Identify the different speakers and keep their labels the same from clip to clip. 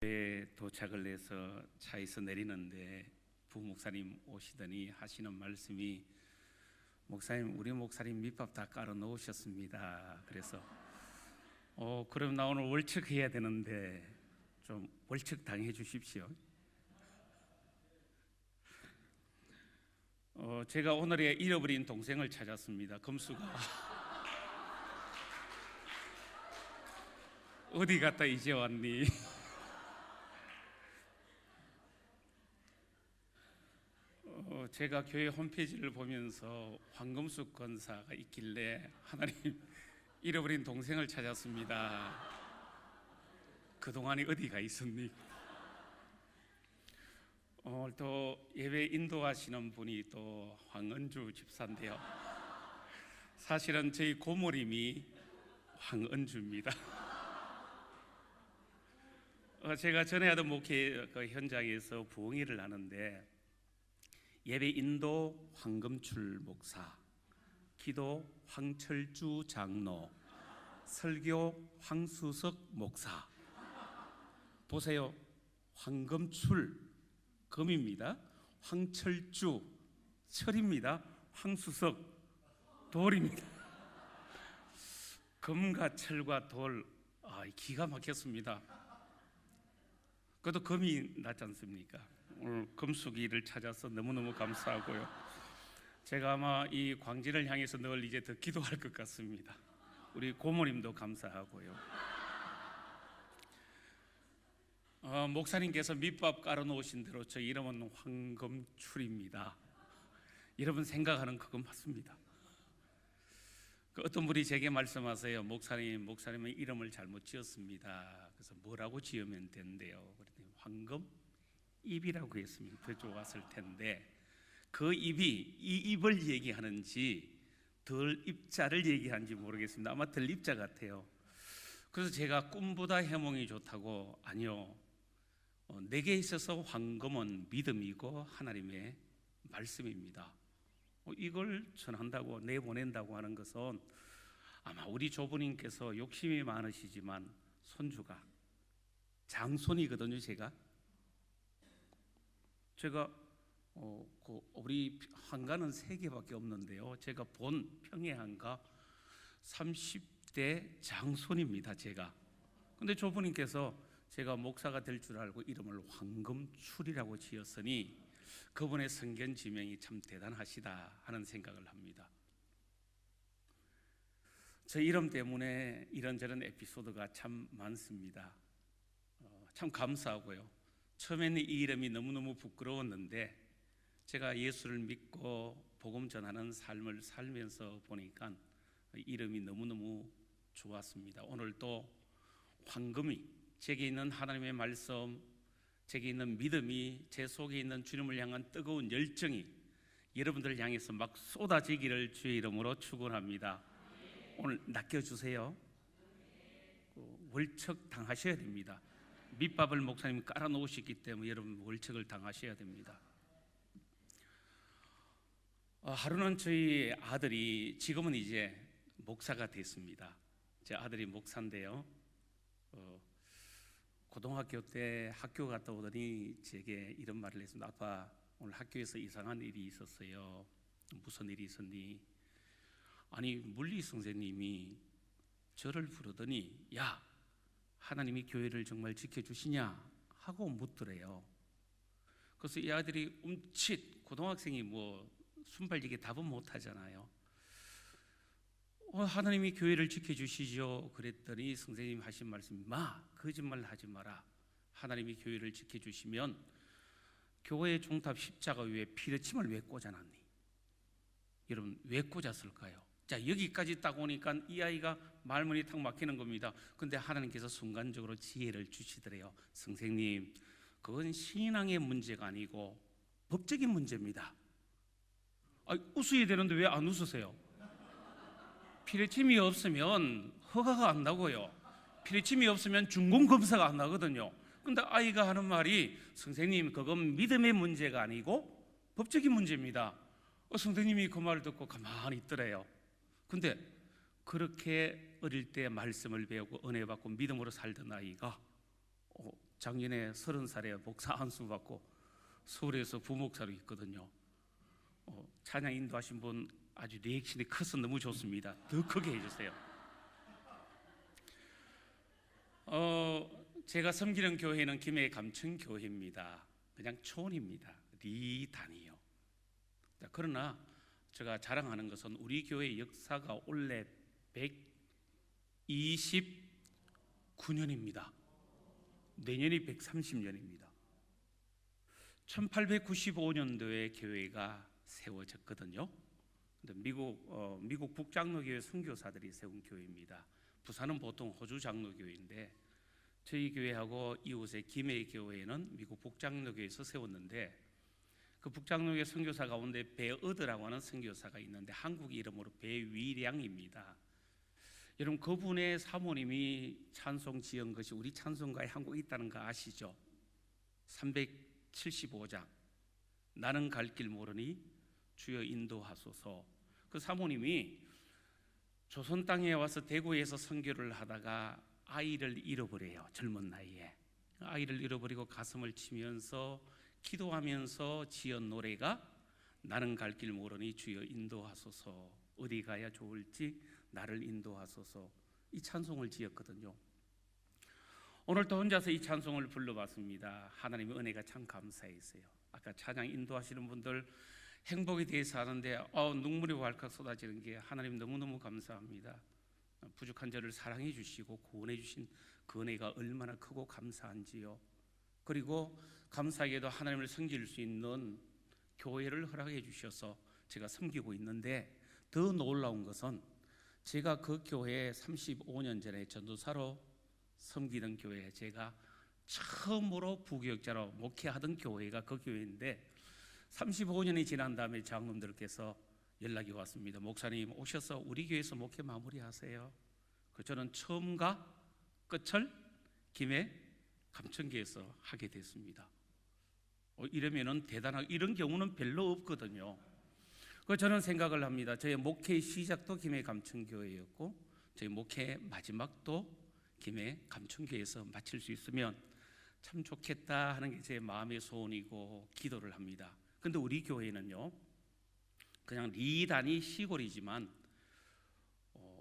Speaker 1: 도착을 해서 차에서 내리는데 부목사님 오시더니 하시는 말씀이, 목사님, 우리 목사님 밑밥 다 깔아 놓으셨습니다. 그래서 그럼 나 오늘 월척 해야 되는데 좀 월척 당해 주십시오. 제가 오늘에 잃어버린 동생을 찾았습니다. 금수가 어디 갔다 이제 왔니? 제가 교회 홈페이지를 보면서 황금숙 권사가 있길래 하나님, 잃어버린 동생을 찾았습니다. 그동안이 어디가 있었니? 오늘 또 예배 인도하시는 분이 또 황은주 집사인데요, 사실은 저희 고모님이 황은주입니다. 제가 전에 하던 목회 현장에서 부흥회를 하는데 예배 인도 황금출 목사, 기도 황철주 장로, 설교 황수석 목사. 보세요, 황금출 금입니다. 황철주 철입니다. 황수석 돌입니다. 금과 철과 돌, 기가 막혔습니다. 그것도 금이 낫지 않습니까? 오늘 금수기를 찾아서 너무너무 감사하고요. 제가 아마 이 광진을 향해서 늘 이제 더 기도할 것 같습니다. 우리 고모님도 감사하고요. 목사님께서 밑밥 깔아놓으신 대로 저 이름은 황금출입니다. 여러분 생각하는 그거 맞습니다. 어떤 분이 제게 말씀하세요. 목사님은 이름을 잘못 지었습니다. 그래서 뭐라고 지으면 된대요? 그랬더니 황금입이라고 했으면 더 좋았을 텐데, 그 입이 이 입을 얘기하는지 덜 입자를 얘기하는지 모르겠습니다. 아마 덜 입자 같아요. 그래서 제가 꿈보다 해몽이 좋다고, 아니요, 내게 있어서 황금은 믿음이고 하나님의 말씀입니다. 이걸 전한다고 내보낸다고 하는 것은 아마 우리 조부님께서 욕심이 많으시지만 손주가 장손이거든요. 제가 우리 한가는 3개밖에 없는데요, 제가 본 평해 한가 30대 장손입니다. 근데 조부님께서 제가 목사가 될 줄 알고 이름을 황금출이라고 지었으니 그분의 성견 지명이 참 대단하시다 하는 생각을 합니다. 저 이름 때문에 이런저런 에피소드가 참 많습니다. 참 감사하고요. 처음에는 이 이름이 너무너무 부끄러웠는데 제가 예수를 믿고 복음 전하는 삶을 살면서 보니까 이름이 너무너무 좋았습니다. 오늘도 황금이, 제게 있는 하나님의 말씀, 제게 있는 믿음이, 제 속에 있는 주님을 향한 뜨거운 열정이 여러분들을 향해서 막 쏟아지기를 주의 이름으로 축원합니다. 오늘 낚여주세요. 월척 당하셔야 됩니다. 밑밥을 목사님이 깔아놓으셨기 때문에 여러분 월척을 당하셔야 됩니다. 하루는 저희 아들이, 지금은 이제 목사가 됐습니다. 제 아들이 목사인데요, 고등학교 때 학교 갔다 오더니 제게 이런 말을 했습니다. 아빠, 오늘 학교에서 이상한 일이 있었어요. 무슨 일이 있었니? 아니, 물리 선생님이 저를 부르더니, 야, 하나님이 교회를 정말 지켜주시냐 하고 묻더래요. 그래서 이 아들이 움칫, 고등학생이 뭐 순발력에 답은 못하잖아요. 하나님이 교회를 지켜주시죠. 그랬더니 선생님 하신 말씀이, 거짓말 하지 마라. 하나님이 교회를 지켜주시면 교회 종탑 십자가 위에 피레침을 왜 꽂아놨니? 여러분, 왜 꽂았을까요? 자, 여기까지 딱 오니까 이 아이가 말문이 탁 막히는 겁니다. 근데 하나님께서 순간적으로 지혜를 주시더래요. 선생님, 그건 신앙의 문제가 아니고 법적인 문제입니다. 웃어야 되는데 왜 안 웃으세요? 피레침이 없으면 허가가 안 나고요, 피레침이 없으면 준공검사가 안 나거든요. 근데 아이가 하는 말이, 선생님, 그건 믿음의 문제가 아니고 법적인 문제입니다. 선생님이 그 말을 듣고 가만히 있더래요. 근데 그렇게 어릴 때 말씀을 배우고 은혜 받고 믿음으로 살던 아이가 작년에 30살에 목사 안수 받고 서울에서 부목사로 있거든요. 찬양 인도하신 분 아주 리액션이 커서 너무 좋습니다. 더 크게 해주세요. 제가 섬기는 교회는 김해 감천교회입니다. 그냥 촌입니다. 리단이요. 그러나 제가 자랑하는 것은 우리 교회 역사가 올해 129년입니다. 내년이 130년입니다. 1895년도에 교회가 세워졌거든요. 미국 북장로교회 선교사들이 세운 교회입니다. 부산은 보통 호주 장로교회인데 저희 교회하고 이웃의 김해 교회는 미국 북장로교회에서 세웠는데 그 북장로교회 선교사 가운데 배어드라고 하는 선교사가 있는데 한국 이름으로 배위량입니다. 여러분 그분의 사모님이 찬송 지은 것이 우리 찬송가에 한곡 있다는 거 아시죠? 375장 나는 갈 길 모르니 주여 인도하소서. 그 사모님이 조선 땅에 와서 대구에서 선교를 하다가 아이를 잃어버려요. 젊은 나이에 아이를 잃어버리고 가슴을 치면서 기도하면서 지은 노래가 나는 갈 길 모르니 주여 인도하소서. 어디 가야 좋을지 나를 인도하소서. 이 찬송을 지었거든요. 오늘도 혼자서 이 찬송을 불러봤습니다. 하나님의 은혜가 참 감사했어요. 아까 찬양 인도하시는 분들 행복에 대해서 하는데 눈물이 왈칵 쏟아지는 게 하나님 너무너무 감사합니다. 부족한 저를 사랑해 주시고 구원해 주신 그 은혜가 얼마나 크고 감사한지요. 그리고 감사하게도 하나님을 섬길 수 있는 교회를 허락해 주셔서 제가 섬기고 있는데 더 놀라운 것은 제가 그 교회에 35년 전에 전도사로 섬기던 교회에 제가 처음으로 부교역자로 목회하던 교회가 그 교회인데 35년이 지난 다음에 장로님들께서 연락이 왔습니다. 목사님 오셔서 우리 교회에서 목회 마무리하세요. 저는 처음과 끝을 김해 감천교회에서 하게 됐습니다. 이러면은 대단하고 이런 경우는 별로 없거든요. 저는 생각을 합니다. 저의 목회의 시작도 김해 감천교회였고 저희 목회의 마지막도 김해 감천교회에서 마칠 수 있으면 참 좋겠다 하는 게 제 마음의 소원이고 기도를 합니다. 그런데 우리 교회는요 그냥 리단이 시골이지만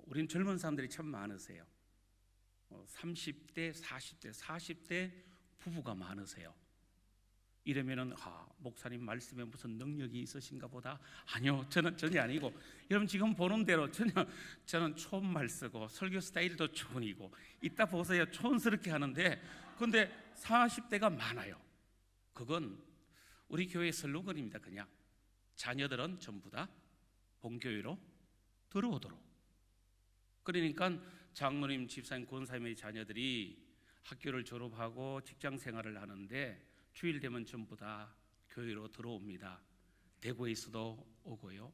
Speaker 1: 우린 젊은 사람들이 참 많으세요. 30대, 40대 부부가 많으세요. 이러면은 목사님 말씀에 무슨 능력이 있으신가 보다. 아니요, 저는 전혀 아니고 여러분 지금 보는 대로 저는 촌말 쓰고 설교 스타일도 촌이고 이따 보세요 촌스럽게 하는데 근데 40대가 많아요. 그건 우리 교회 슬로건입니다. 그냥 자녀들은 전부 다 본교회로 들어오도록. 그러니까 장로님, 집사님, 권사님의 자녀들이 학교를 졸업하고 직장 생활을 하는데 주일 되면 전부 다 교회로 들어옵니다. 대구에서도 오고요.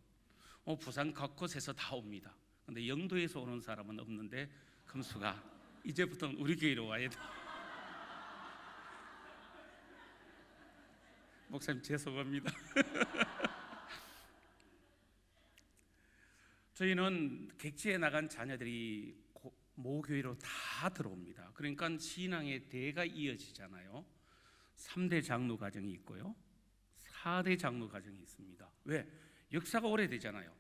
Speaker 1: 부산 곳곳에서 다 옵니다. 그런데 영도에서 오는 사람은 없는데 금수가 이제부터는 우리 교회로 와야 돼. 목사님 죄송합니다. 저희는 객지에 나간 자녀들이 모교회로 다 들어옵니다. 그러니까 신앙의 대가 이어지잖아요. 3대 장로 가정이 있고요 4대 장로 가정이 있습니다. 왜? 역사가 오래되잖아요.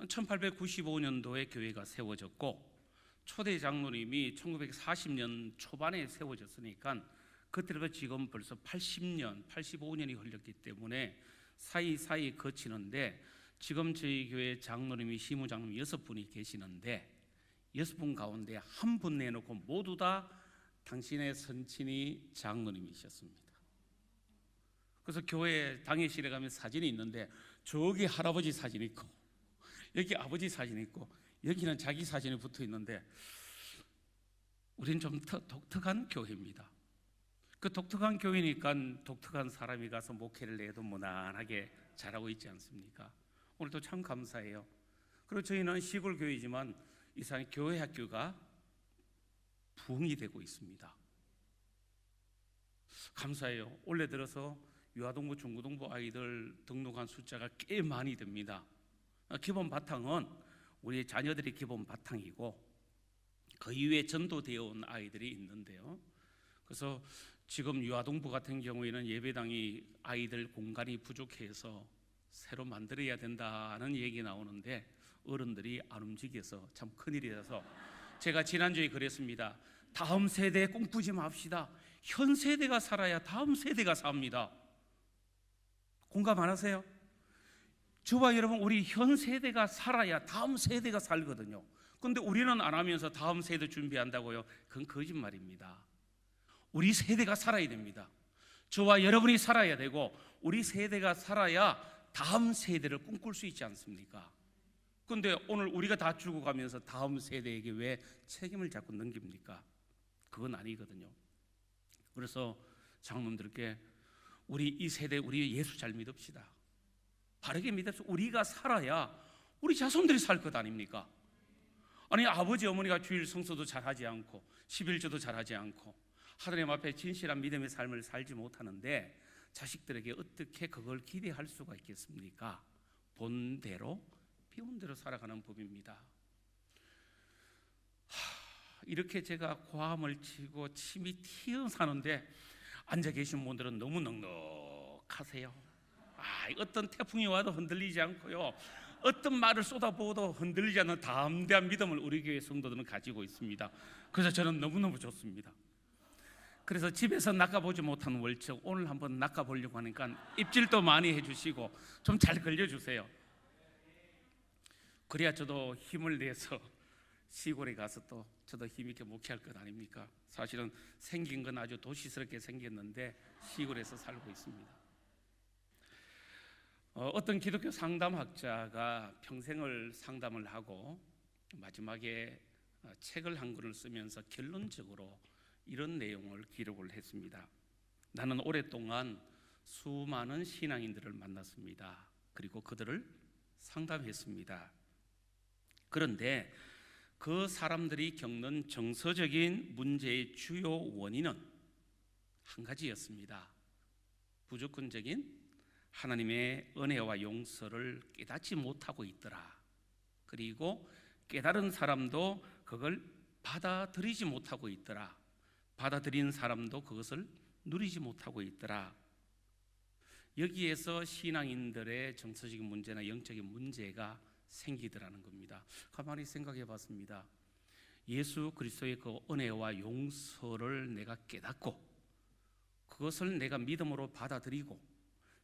Speaker 1: 1895년도에 교회가 세워졌고 초대 장로님이 1940년 초반에 세워졌으니까 그때부터 지금 벌써 80년, 85년이 흘렸기 때문에 사이사이 거치는데 지금 저희 교회 장로님이 시무장로님 6분이 계시는데 6분 가운데 한 분 내놓고 모두 다 당신의 선친이 장로님이셨습니다. 그래서 교회 당회실에 가면 사진이 있는데 저기 할아버지 사진 있고 여기 아버지 사진 있고 여기는 자기 사진이 붙어 있는데 우리는 좀 독특한 교회입니다. 그 독특한 교회니까 독특한 사람이 가서 목회를 해도 무난하게 잘하고 있지 않습니까? 오늘도 참 감사해요. 그리고 저희는 시골 교회지만 이상 교회 학교가 부흥이 되고 있습니다. 감사해요. 올해 들어서 유아동부, 중고등부 아이들 등록한 숫자가 꽤 많이 됩니다. 기본 바탕은 우리 자녀들이 기본 바탕이고 그 이후에 전도되어 온 아이들이 있는데요. 그래서 지금 유아동부 같은 경우에는 예배당이 아이들 공간이 부족해서 새로 만들어야 된다는 얘기 나오는데 어른들이 안 움직여서 참 큰일이라서 제가 지난주에 그랬습니다. 다음 세대에 꿈꾸지 맙시다. 현 세대가 살아야 다음 세대가 삽니다. 공감 안 하세요? 저와 여러분, 우리 현 세대가 살아야 다음 세대가 살거든요. 그런데 우리는 안 하면서 다음 세대 준비한다고요? 그건 거짓말입니다. 우리 세대가 살아야 됩니다. 저와 여러분이 살아야 되고 우리 세대가 살아야 다음 세대를 꿈꿀 수 있지 않습니까? 그런데 오늘 우리가 다 죽어가면서 다음 세대에게 왜 책임을 자꾸 넘깁니까? 그건 아니거든요. 그래서 장로님들께 우리 이 세대, 우리 예수 잘 믿읍시다. 바르게 믿읍시다. 우리가 살아야 우리 자손들이 살 것 아닙니까? 아니, 아버지 어머니가 주일 성수도 잘하지 않고 11조도 잘하지 않고 하나님 앞에 진실한 믿음의 삶을 살지 못하는데 자식들에게 어떻게 그걸 기대할 수가 있겠습니까? 본대로 배운 대로 살아가는 법입니다. 이렇게 제가 고함을 치고 침이 튀어나오는데 앉아 계신 분들은 너무 넉넉하세요. 어떤 태풍이 와도 흔들리지 않고요, 어떤 말을 쏟아부어도 흔들리지 않는 담대한 믿음을 우리 교회 성도들은 가지고 있습니다. 그래서 저는 너무너무 좋습니다. 그래서 집에서 낚아보지 못한 월척 오늘 한번 낚아보려고 하니까 입질도 많이 해주시고 좀 잘 걸려주세요. 그래야 저도 힘을 내서 시골에 가서 또 저도 힘있게 목회할 것 아닙니까? 사실은 생긴 건 아주 도시스럽게 생겼는데 시골에서 살고 있습니다. 어떤 기독교 상담학자가 평생을 상담을 하고 마지막에 책을 한 권을 쓰면서 결론적으로 이런 내용을 기록을 했습니다. 나는 오랫동안 수많은 신앙인들을 만났습니다. 그리고 그들을 상담했습니다. 그런데 그 사람들이 겪는 정서적인 문제의 주요 원인은 한 가지였습니다. 부조건적인 하나님의 은혜와 용서를 깨닫지 못하고 있더라. 그리고 깨달은 사람도 그걸 받아들이지 못하고 있더라. 받아들인 사람도 그것을 누리지 못하고 있더라. 여기에서 신앙인들의 정서적인 문제나 영적인 문제가 생기더라는 겁니다. 가만히 생각해 봤습니다. 예수 그리스도의 그 은혜와 용서를 내가 깨닫고 그것을 내가 믿음으로 받아들이고,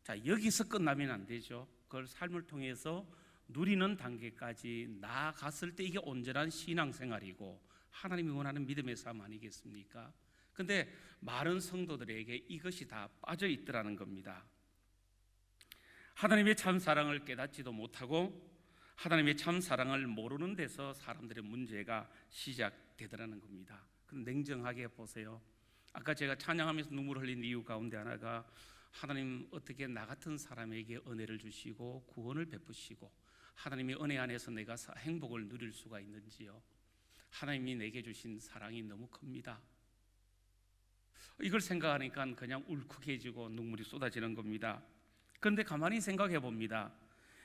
Speaker 1: 자, 여기서 끝나면 안 되죠. 그걸 삶을 통해서 누리는 단계까지 나아갔을 때 이게 온전한 신앙생활이고 하나님이 원하는 믿음의 삶 아니겠습니까? 근데 많은 성도들에게 이것이 다 빠져 있더라는 겁니다. 하나님의 참 사랑을 깨닫지도 못하고 하나님의 참 사랑을 모르는 데서 사람들의 문제가 시작되더라는 겁니다. 그럼 냉정하게 보세요. 아까 제가 찬양하면서 눈물 흘린 이유 가운데 하나가 하나님 어떻게 나 같은 사람에게 은혜를 주시고 구원을 베푸시고 하나님의 은혜 안에서 내가 행복을 누릴 수가 있는지요. 하나님이 내게 주신 사랑이 너무 큽니다. 이걸 생각하니까 그냥 울컥해지고 눈물이 쏟아지는 겁니다. 그런데 가만히 생각해 봅니다.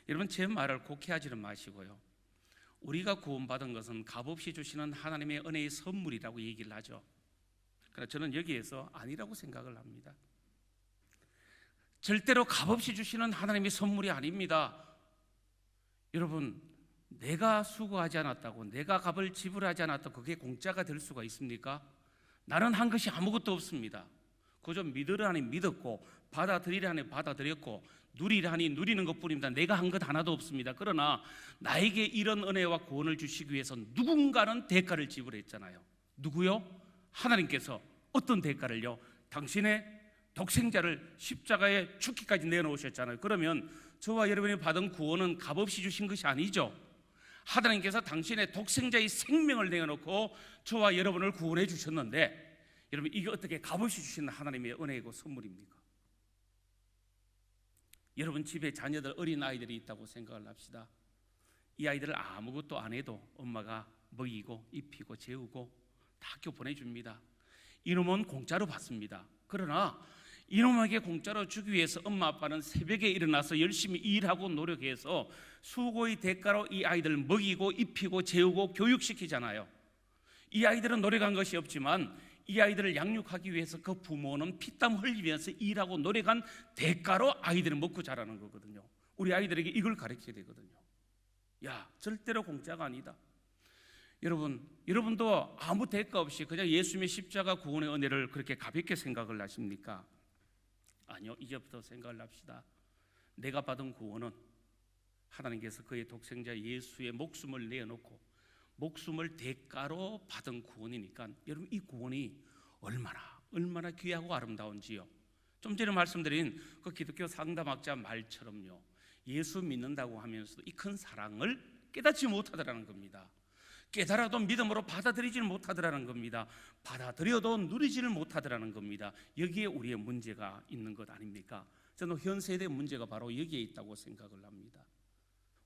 Speaker 1: 여러분, 제 말을 곡해하지는 마시고요, 우리가 구원받은 것은 값없이 주시는 하나님의 은혜의 선물이라고 얘기를 하죠. 그러나 저는 여기에서 아니라고 생각을 합니다. 절대로 값없이 주시는 하나님의 선물이 아닙니다. 여러분, 내가 수고하지 않았다고, 내가 값을 지불하지 않았다고 그게 공짜가 될 수가 있습니까? 나는 한 것이 아무것도 없습니다. 그저 믿으라니 믿었고 받아들이라니 받아들였고 누리라니 누리는 것뿐입니다. 내가 한 것 하나도 없습니다. 그러나 나에게 이런 은혜와 구원을 주시기 위해서 누군가는 대가를 지불했잖아요. 누구요? 하나님께서. 어떤 대가를요? 당신의 독생자를 십자가에 죽기까지 내놓으셨잖아요. 그러면 저와 여러분이 받은 구원은 값없이 주신 것이 아니죠. 하나님께서 당신의 독생자의 생명을 내어놓고 저와 여러분을 구원해 주셨는데, 여러분, 이게 어떻게 값없이 주시는 하나님의 은혜이고 선물입니까? 여러분 집에 자녀들, 어린 아이들이 있다고 생각을 합시다. 이 아이들을 아무것도 안 해도 엄마가 먹이고 입히고 재우고 다 학교 보내줍니다. 이놈은 공짜로 받습니다. 그러나 이놈에게 공짜로 주기 위해서 엄마 아빠는 새벽에 일어나서 열심히 일하고 노력해서 수고의 대가로 이 아이들을 먹이고 입히고 재우고 교육시키잖아요. 이 아이들은 노력한 것이 없지만 이 아이들을 양육하기 위해서 그 부모는 피땀 흘리면서 일하고 노력한 대가로 아이들은 먹고 자라는 거거든요. 우리 아이들에게 이걸 가르쳐야 되거든요. 야, 절대로 공짜가 아니다. 여러분도 아무 대가 없이 그냥 예수님의 십자가 구원의 은혜를 그렇게 가볍게 생각을 하십니까? 아니요, 이제부터 생각을 합시다. 내가 받은 구원은 하나님께서 그의 독생자 예수의 목숨을 내어놓고 목숨을 대가로 받은 구원이니까 여러분, 이 구원이 얼마나 귀하고 아름다운지요. 좀 전에 말씀드린 그 기독교 상담학자 말처럼요, 예수 믿는다고 하면서도 이 큰 사랑을 깨닫지 못하더라는 겁니다. 깨달아도 믿음으로 받아들이지를 못하더라는 겁니다. 받아들여도 누리지를 못하더라는 겁니다. 여기에 우리의 문제가 있는 것 아닙니까? 저는 현 세대의 문제가 바로 여기에 있다고 생각을 합니다.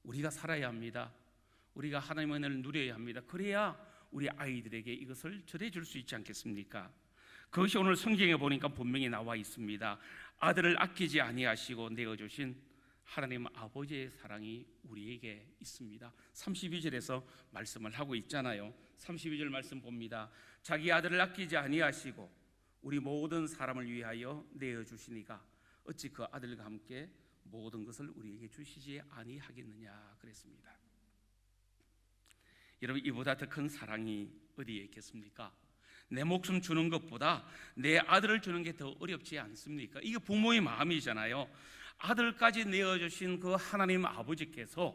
Speaker 1: 우리가 살아야 합니다. 우리가 하나님의 은혜를 누려야 합니다. 그래야 우리 아이들에게 이것을 전해줄 수 있지 않겠습니까? 그것이 오늘 성경에 보니까 분명히 나와 있습니다. 아들을 아끼지 아니하시고 내어주신 하나님 아버지의 사랑이 우리에게 있습니다. 32절에서 말씀을 하고 있잖아요. 32절 말씀 봅니다. 자기 아들을 아끼지 아니하시고 우리 모든 사람을 위하여 내어주시니가 어찌 그 아들과 함께 모든 것을 우리에게 주시지 아니하겠느냐 그랬습니다. 여러분, 이보다 더 큰 사랑이 어디에 있겠습니까? 내 목숨 주는 것보다 내 아들을 주는 게 더 어렵지 않습니까? 이게 부모의 마음이잖아요. 아들까지 내어주신 그 하나님 아버지께서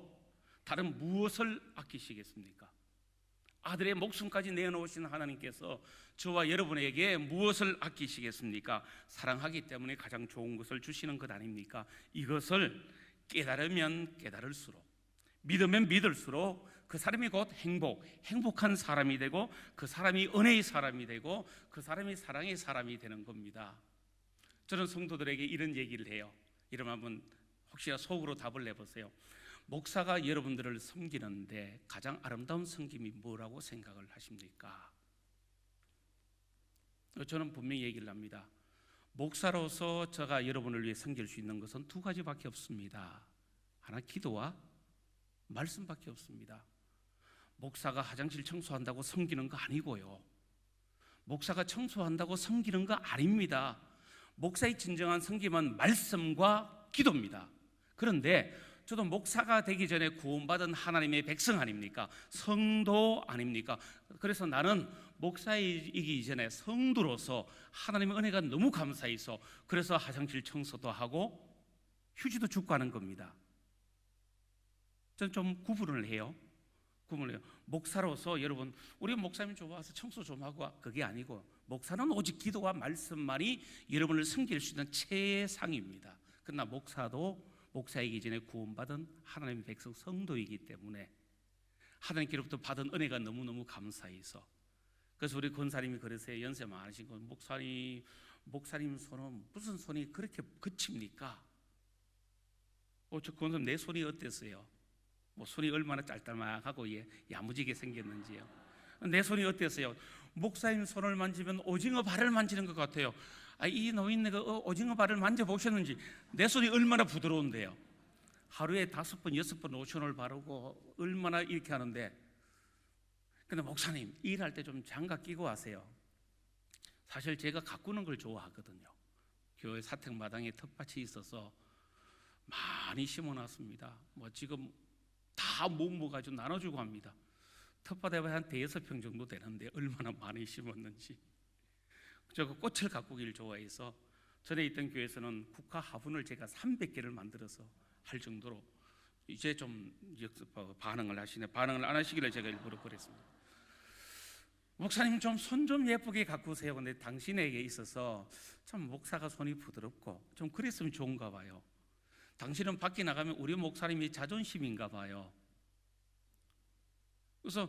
Speaker 1: 다른 무엇을 아끼시겠습니까? 아들의 목숨까지 내어놓으신 하나님께서 저와 여러분에게 무엇을 아끼시겠습니까? 사랑하기 때문에 가장 좋은 것을 주시는 것 아닙니까? 이것을 깨달으면 깨달을수록, 믿으면 믿을수록 그 사람이 곧 행복한 사람이 되고, 그 사람이 은혜의 사람이 되고, 그 사람이 사랑의 사람이 되는 겁니다. 저는 성도들에게 이런 얘기를 해요. 여러분 한번 혹시나 속으로 답을 내보세요. 목사가 여러분들을 섬기는데 가장 아름다운 섬김이 뭐라고 생각을 하십니까? 저는 분명히 얘기를 합니다. 목사로서 제가 여러분을 위해 섬길 수 있는 것은 두 가지밖에 없습니다. 하나, 기도와 말씀밖에 없습니다. 목사가 화장실 청소한다고 섬기는 거 아니고요, 목사가 청소한다고 섬기는 거 아닙니다. 목사의 진정한 섬김은 말씀과 기도입니다. 그런데 저도 목사가 되기 전에 구원받은 하나님의 백성 아닙니까? 성도 아닙니까? 그래서 나는 목사이기 이전에 성도로서 하나님의 은혜가 너무 감사해서 그래서 화장실 청소도 하고 휴지도 줍고 하는 겁니다. 저는 좀 구분을 해요. 목사로서 여러분, 우리 목사님 좋아서 청소 좀 하고, 그게 아니고 목사는 오직 기도와 말씀만이 여러분을 섬길 수 있는 최상입니다. 그러나 목사이기 전에 구원받은 하나님의 백성 성도이기 때문에 하나님께로부터 받은 은혜가 너무너무 감사해서, 그래서 우리 권사님이 그러세요. 연세 많으신 건 목사님 손은 무슨 손이 그렇게 거칩니까? 저 권사님 내 손이 어땠어요? 손이 얼마나 짤짤막하고 야무지게 생겼는지요. 내 손이 어땠어요? 목사님 손을 만지면 오징어 발을 만지는 것 같아요. 이 노인네가 오징어 발을 만져보셨는지 내 손이 얼마나 부드러운데요. 하루에 5번, 6번 로션을 바르고 얼마나 이렇게 하는데, 근데 목사님 일할 때 좀 장갑 끼고 하세요. 사실 제가 가꾸는 걸 좋아하거든요. 교회 사택마당에 텃밭이 있어서 많이 심어놨습니다. 지금 다 모아가지고 나눠주고 합니다. 텃밭에 한 5평 정도 되는데 얼마나 많이 심었는지. 저 꽃을 가꾸기를 좋아해서 전에 있던 교회에서는 국화 화분을 제가 300개를 만들어서 할 정도로 이제 좀 반응을 하시네. 반응을 안 하시길래 제가 일부러 그랬습니다. 목사님 좀 손 좀 예쁘게 가꾸세요. 근데 당신에게 있어서 참 목사가 손이 부드럽고 좀 그랬으면 좋은가 봐요. 당신은 밖에 나가면 우리 목사님이 자존심인가 봐요. 그래서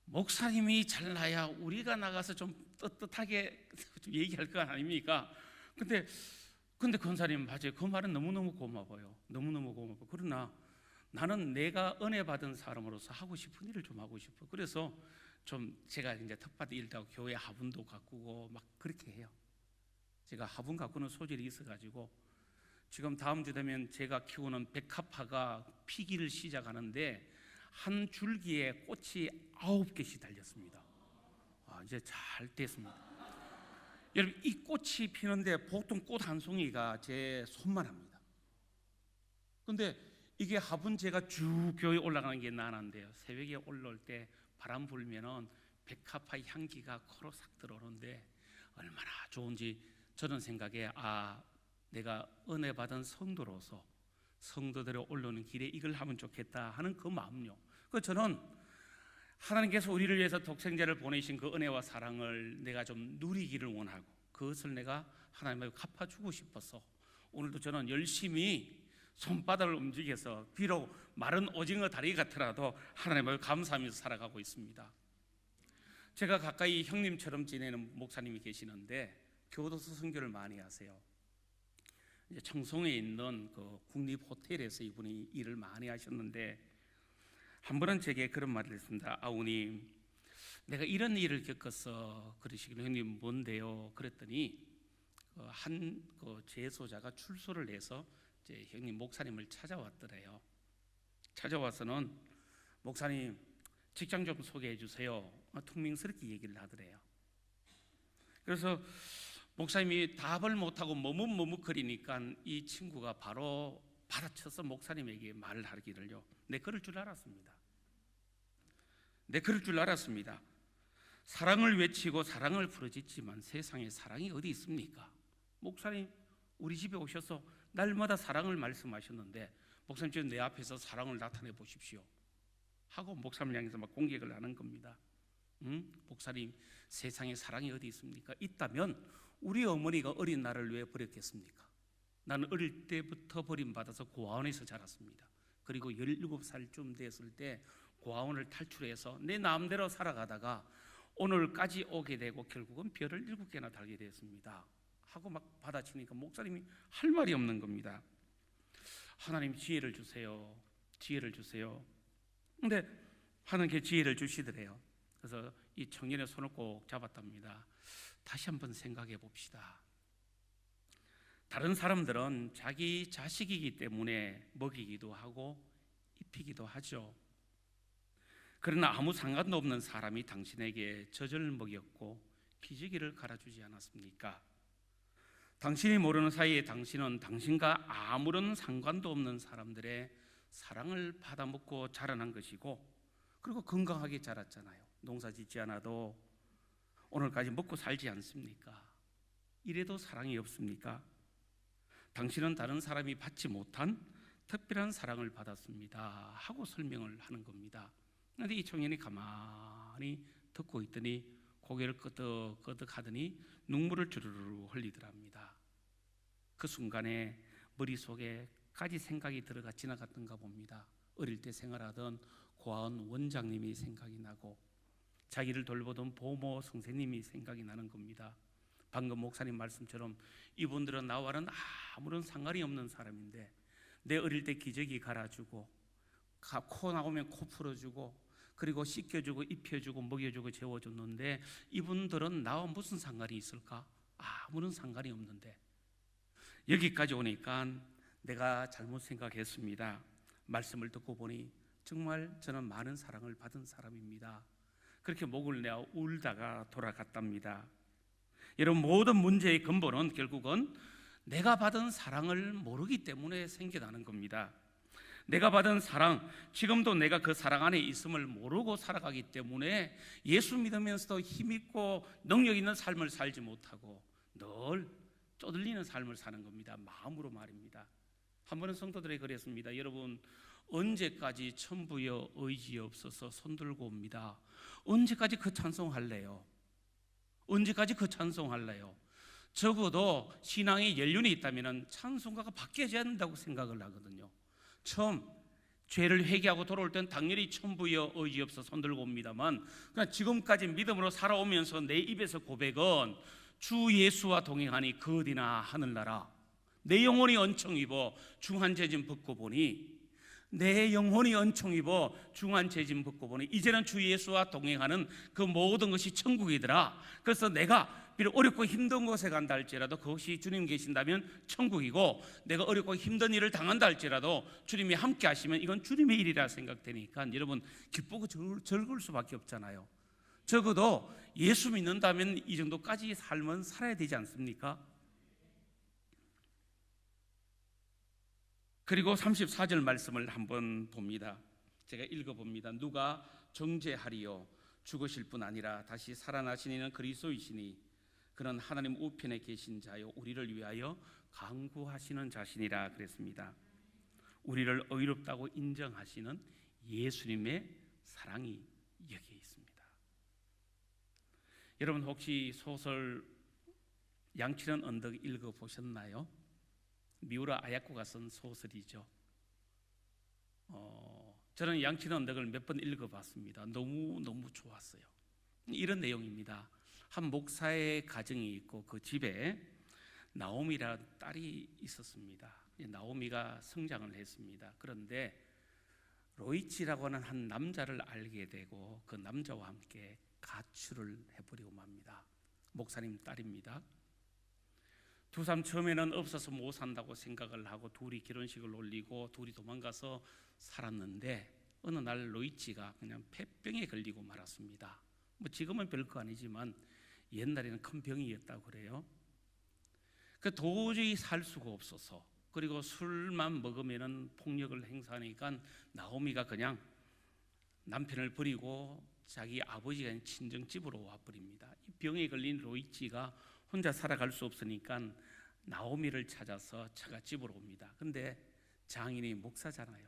Speaker 1: 목사님이 잘나야 우리가 나가서 좀 떳떳하게 좀 얘기할 거 아닙니까? 근데 권사님 맞아요. 그 말은 너무너무 고마워요. 너무너무 고마워. 그러나 나는 내가 은혜 받은 사람으로서 하고 싶은 일을 좀 하고 싶어. 그래서 좀 제가 이제 텃밭 일도 하고 교회 화분도 가꾸고 막 그렇게 해요. 제가 화분 가꾸는 소질이 있어가지고 지금 다음 주 되면 제가 키우는 백합화가 피기를 시작하는데 한 줄기에 꽃이 9개씩 달렸습니다. 이제 잘 됐습니다. 여러분, 이 꽃이 피는데 보통 꽃 한 송이가 제 손만 합니다. 근데 이게 화분 제가 쭉 교회 올라가는 게 난한데요. 새벽에 올라올 때 바람 불면은 백합화의 향기가 코로 싹 들어오는데 얼마나 좋은지 저는 생각에 내가 은혜 받은 성도로서 성도들이 올라오는 길에 이걸 하면 좋겠다 하는 그 마음요. 그 저는 하나님께서 우리를 위해서 독생자를 보내신 그 은혜와 사랑을 내가 좀 누리기를 원하고 그것을 내가 하나님께 갚아주고 싶어서 오늘도 저는 열심히 손바닥을 움직여서 비록 마른 오징어 다리 같더라도 하나님을 감사하면서 살아가고 있습니다. 제가 가까이 형님처럼 지내는 목사님이 계시는데 교도소 선교를 많이 하세요. 이제 청송에 있는 그 국립 호텔에서 이분이 일을 많이 하셨는데 한 번은 제게 그런 말을 했습니다. 아우님, 내가 이런 일을 겪어서 그러시기를 형님 뭔데요? 그랬더니 한 재소자가 출소를 해서 이제 형님 목사님을 찾아왔더래요. 찾아와서는 목사님 직장 좀 소개해 주세요. 퉁명스럽게 얘기를 하더래요. 그래서 목사님이 답을 못하고 머뭇머뭇거리니까 이 친구가 바로 받아쳐서 목사님에게 말을 하기를요. 내 그럴 줄 알았습니다. 내 그럴 줄 알았습니다. 사랑을 외치고 사랑을 부르짖지만 세상에 사랑이 어디 있습니까? 목사님 우리 집에 오셔서 날마다 사랑을 말씀하셨는데 목사님 지금 내 앞에서 사랑을 나타내 보십시오 하고 목사님을 향해서 막 공격을 하는 겁니다. 목사님 세상에 사랑이 어디 있습니까? 있다면 우리 어머니가 어린 나를 왜 버렸겠습니까? 나는 어릴 때부터 버림받아서 고아원에서 자랐습니다. 그리고 17살쯤 됐을 때 고아원을 탈출해서 내 마음대로 살아가다가 오늘까지 오게 되고 결국은 별을 7개나 달게 되었습니다 하고 막 받아치니까 목사님이 할 말이 없는 겁니다. 하나님 지혜를 주세요. 지혜를 주세요. 근데 하나님께 지혜를 주시더래요. 그래서 이 청년의 손을 꼭 잡았답니다. 다시 한번 생각해 봅시다. 다른 사람들은 자기 자식이기 때문에 먹이기도 하고 입히기도 하죠. 그러나 아무 상관도 없는 사람이 당신에게 젖을 먹였고 기저귀를 갈아주지 않았습니까? 당신이 모르는 사이에 당신은 당신과 아무런 상관도 없는 사람들의 사랑을 받아먹고 자라난 것이고 그리고 건강하게 자랐잖아요. 농사 짓지 않아도 오늘까지 먹고 살지 않습니까? 이래도 사랑이 없습니까? 당신은 다른 사람이 받지 못한 특별한 사랑을 받았습니다 하고 설명을 하는 겁니다. 그런데 이 청년이 가만히 듣고 있더니 고개를 끄덕끄덕 하더니 눈물을 주르르 흘리더랍니다. 그 순간에 머릿속에까지 생각이 들어가 지나갔던가 봅니다. 어릴 때 생활하던 고아원 원장님이 생각이 나고 자기를 돌보던 보모 선생님이 생각이 나는 겁니다. 방금 목사님 말씀처럼 이분들은 나와는 아무런 상관이 없는 사람인데 내 어릴 때 기저귀 갈아주고 코 나오면 코 풀어주고 그리고 씻겨주고 입혀주고 먹여주고 재워줬는데 이분들은 나와 무슨 상관이 있을까? 아무런 상관이 없는데 여기까지 오니까 내가 잘못 생각했습니다. 말씀을 듣고 보니 정말 저는 많은 사랑을 받은 사람입니다. 그렇게 목을 내어 울다가 돌아갔답니다. 여러분 모든 문제의 근본은 결국은 내가 받은 사랑을 모르기 때문에 생겨나는 겁니다. 내가 받은 사랑, 지금도 내가 그 사랑 안에 있음을 모르고 살아가기 때문에 예수 믿으면서도 힘있고 능력 있는 삶을 살지 못하고 늘 쪼들리는 삶을 사는 겁니다. 마음으로 말입니다. 한 번은 성도들에게 그랬습니다. 여러분 언제까지 천부여 의지 없어서 손들고 옵니다. 언제까지 그 찬송할래요? 언제까지 그 찬송할래요? 적어도 신앙의 연륜이 있다면 찬송가가 바뀌어져야 된다고 생각을 하거든요. 처음 죄를 회개하고 돌아올 때는 당연히 천부여 의지 없어 손들고 옵니다만 그냥 지금까지 믿음으로 살아오면서 내 입에서 고백은 주 예수와 동행하니 그 어디나 하늘나라 내 영혼이 은총 입어 중한 죄짐 벗고 보니 내 영혼이 은총 입어 중한 죄짐 벗고 보니 이제는 주 예수와 동행하는 그 모든 것이 천국이더라. 그래서 내가 비록 어렵고 힘든 곳에 간다 할지라도 그것이 주님 계신다면 천국이고 내가 어렵고 힘든 일을 당한다 할지라도 주님이 함께 하시면 이건 주님의 일이라 생각되니까 여러분 기쁘고 즐거울 수밖에 없잖아요. 적어도 예수 믿는다면 이 정도까지 삶은 살아야 되지 않습니까? 그리고 34절 말씀을 한번 봅니다. 제가 읽어봅니다. 누가 정죄하리요? 죽으실 뿐 아니라 다시 살아나신 이는 그리스도이시니 그는 하나님 우편에 계신 자요 우리를 위하여 간구하시는 자신이라 그랬습니다. 우리를 의롭다고 인정하시는 예수님의 사랑이 여기에 있습니다. 여러분 혹시 소설 양치는 언덕 읽어보셨나요? 미우라 아야코가 쓴 소설이죠. 저는 양치는 언덕을 몇 번 읽어봤습니다. 너무 좋았어요. 이런 내용입니다. 한 목사의 가정이 있고 그 집에 나오미라는 딸이 있었습니다. 나오미가 성장을 했습니다. 그런데 로이치라고 하는 한 남자를 알게 되고 그 남자와 함께 가출을 해버리고 맙니다. 목사님 딸입니다. 두 사람 처음에는 없어서 못 산다고 생각을 하고 둘이 결혼식을 올리고 둘이 도망가서 살았는데 어느 날 로이치가 그냥 폐병에 걸리고 말았습니다. 뭐 지금은 별거 아니지만 옛날에는 큰 병이었다고 그래요. 그 도저히 살 수가 없어서 그리고 술만 먹으면은 폭력을 행사하니까 나오미가 그냥 남편을 버리고 자기 아버지가 친정집으로 와버립니다. 이 병에 걸린 로이치가 혼자 살아갈 수 없으니까 나오미를 찾아서 처갓집으로 옵니다. 근데 장인이 목사잖아요.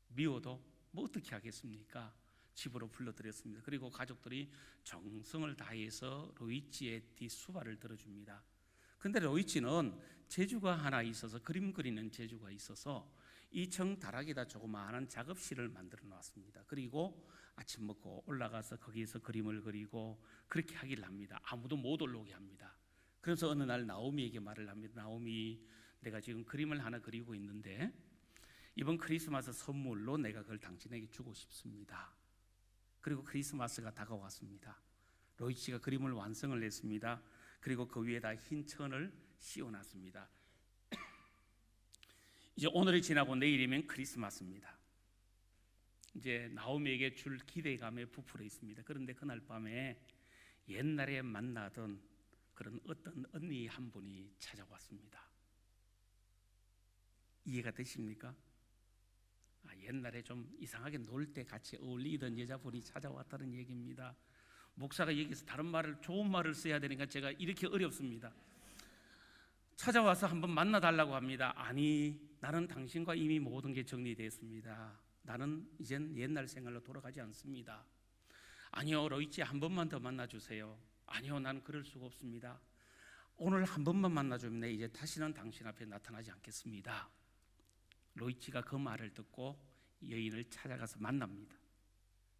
Speaker 1: 미워도 뭐 어떻게 하겠습니까? 집으로 불러들였습니다. 그리고 가족들이 정성을 다해서 로이치의 뒷수발을 들어줍니다. 근데 로이치는 재주가 하나 있어서 그림 그리는 재주가 있어서 2층 다락에다 조그마한 작업실을 만들어 놨습니다. 그리고 아침 먹고 올라가서 거기에서 그림을 그리고 그렇게 하기를 합니다. 아무도 못 올라오게 합니다. 그래서 어느 날 나오미에게 말을 합니다. 나오미, 내가 지금 그림을 하나 그리고 있는데 이번 크리스마스 선물로 내가 그걸 당신에게 주고 싶습니다. 그리고 크리스마스가 다가왔습니다. 로이치가 그림을 완성을 했습니다. 그리고 그 위에다 흰 천을 씌워놨습니다. 이제 오늘이 지나고 내일이면 크리스마스입니다. 이제 나오미에게 줄 기대감에 부풀어 있습니다. 그런데 그날 밤에 옛날에 만나던 그런 어떤 언니 한 분이 찾아왔습니다. 이해가 되십니까? 옛날에 좀 이상하게 놀 때 같이 어울리던 여자분이 찾아왔다는 얘기입니다. 목사가 여기서 다른 말을 좋은 말을 써야 되니까 제가 이렇게 어렵습니다. 찾아와서 한번 만나달라고 합니다. 아니, 나는 당신과 이미 모든 게 정리됐습니다. 나는 이젠 옛날 생활로 돌아가지 않습니다. 아니요, 로이치 한 번만 더 만나주세요. 아니요, 나는 그럴 수가 없습니다. 오늘 한 번만 만나주면 이제 다시는 당신 앞에 나타나지 않겠습니다. 로이치가 그 말을 듣고 여인을 찾아가서 만납니다.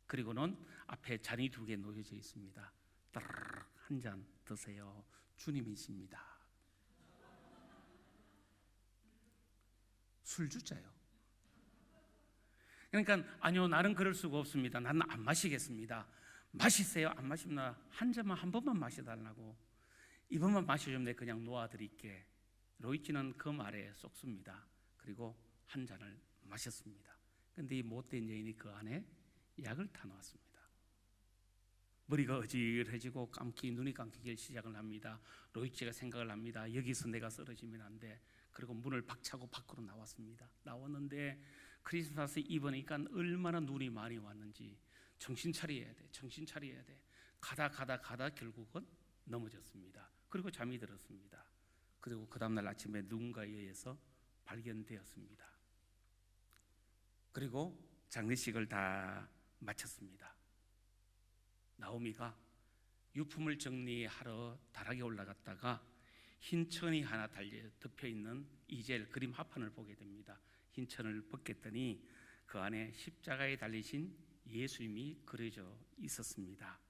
Speaker 1: 그리고는 앞에 잔이 2개 놓여져 있습니다. 따르르 한 잔 드세요. 주님이십니다. 술주자요. 그러니까 아니요, 나는 그럴 수가 없습니다. 나는 안 마시겠습니다. 마시세요. 안 마시면 한 잔만 한 번만 마셔달라고. 이번만 마셔주면 내가 그냥 놓아드릴게. 로이치는 그 말에 쏙습니다. 그리고 한 잔을 마셨습니다. 근데 이 못된 여인이 그 안에 약을 타놓았습니다. 머리가 어지러해지고 눈이 감기기 시작을 합니다. 로이치가 생각을 합니다. 여기서 내가 쓰러지면 안 돼. 그리고 문을 박차고 밖으로 나왔습니다. 나왔는데 크리스마스 이브니까 얼마나 눈이 많이 왔는지 정신 차려야 돼. 정신 차려야 돼. 가다 결국은 넘어졌습니다. 그리고 잠이 들었습니다. 그리고 그 다음날 아침에 누군가에 의해서 발견되었습니다. 그리고 장례식을 다 마쳤습니다. 나오미가 유품을 정리하러 다락에 올라갔다가 흰 천이 하나 덮여있는 이젤 그림 합판을 보게 됩니다. 흰 천을 벗겼더니 그 안에 십자가에 달리신 예수님이 그려져 있었습니다.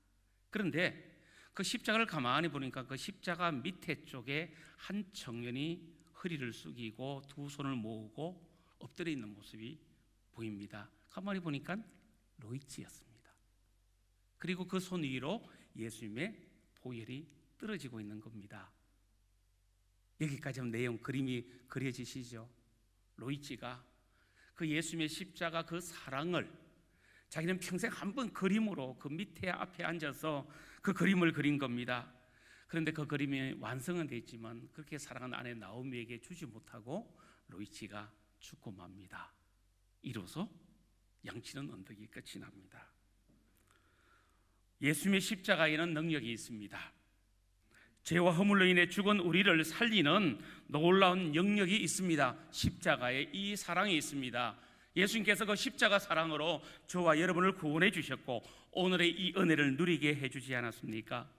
Speaker 1: 그런데 그 십자가를 가만히 보니까 그 십자가 밑에 쪽에 한 청년이 허리를 숙이고 두 손을 모으고 엎드려 있는 모습이 보입니다. 가만히 보니까 로이치였습니다. 그리고 그 손 위로 예수님의 보혈이 떨어지고 있는 겁니다. 여기까지 하면 내용 그림이 그려지시죠? 로이치가 그 예수님의 십자가 그 사랑을 자기는 평생 한 번 그림으로 그 밑에 앞에 앉아서 그 그림을 그린 겁니다. 그런데 그 그림이 완성은 됐지만 그렇게 사랑하는 아내 나오미에게 주지 못하고 로이치가 죽고 맙니다. 이로써 양치는 언덕이 끝이 납니다. 예수님의 십자가에는 능력이 있습니다. 죄와 허물로 인해 죽은 우리를 살리는 놀라운 영역이 있습니다. 십자가에 이 사랑이 있습니다. 예수님께서 그 십자가 사랑으로 저와 여러분을 구원해 주셨고 오늘의 이 은혜를 누리게 해주지 않았습니까?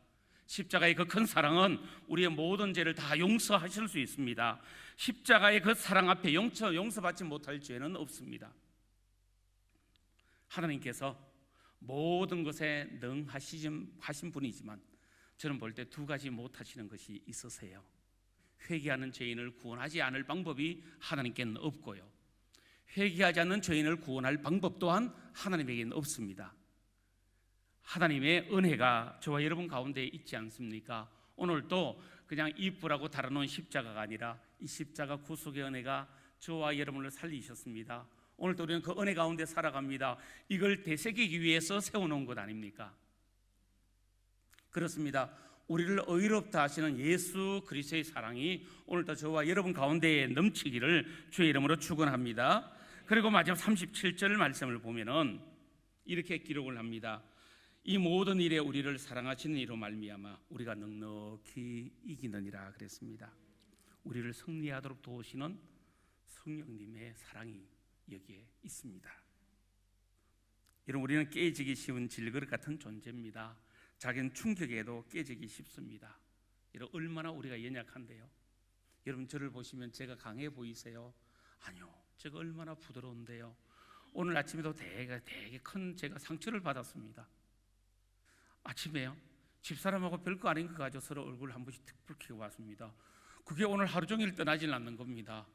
Speaker 1: 십자가의 그 큰 사랑은 우리의 모든 죄를 다 용서하실 수 있습니다. 십자가의 그 사랑 앞에 용서받지 못할 죄는 없습니다. 하나님께서 모든 것에 능하신 분이지만 저는 볼 때 두 가지 못하시는 것이 있으세요. 회개하는 죄인을 구원하지 않을 방법이 하나님께는 없고요, 회개하지 않는 죄인을 구원할 방법 또한 하나님에게는 없습니다. 하나님의 은혜가 저와 여러분 가운데 있지 않습니까? 오늘도 그냥 이쁘라고 달아놓은 십자가가 아니라 이 십자가 구속의 은혜가 저와 여러분을 살리셨습니다. 오늘도 우리는 그 은혜 가운데 살아갑니다. 이걸 되새기기 위해서 세워놓은 것 아닙니까? 그렇습니다. 우리를 의롭다 하시는 예수 그리스도의 사랑이 오늘도 저와 여러분 가운데에 넘치기를 주의 이름으로 축원합니다. 그리고 마지막 37절 말씀을 보면은 이렇게 기록을 합니다. 이 모든 일에 우리를 사랑하시는 이로 말미암아 우리가 넉넉히 이기느니라 그랬습니다. 우리를 승리하도록 도우시는 성령님의 사랑이 여기에 있습니다. 여러분, 우리는 깨지기 쉬운 질그릇 같은 존재입니다. 작은 충격에도 깨지기 쉽습니다. 여러분, 얼마나 우리가 연약한데요. 여러분, 저를 보시면 제가 강해 보이세요? 아니요, 제가 얼마나 부드러운데요. 오늘 아침에도 되게 큰 제가 상처를 받았습니다. 아침에요, 집사람하고 별거 아닌 거 가지고 서로 얼굴 한 번씩 툭 붉히고 왔습니다. 그게 오늘 하루 종일 떠나질 않는 겁니다.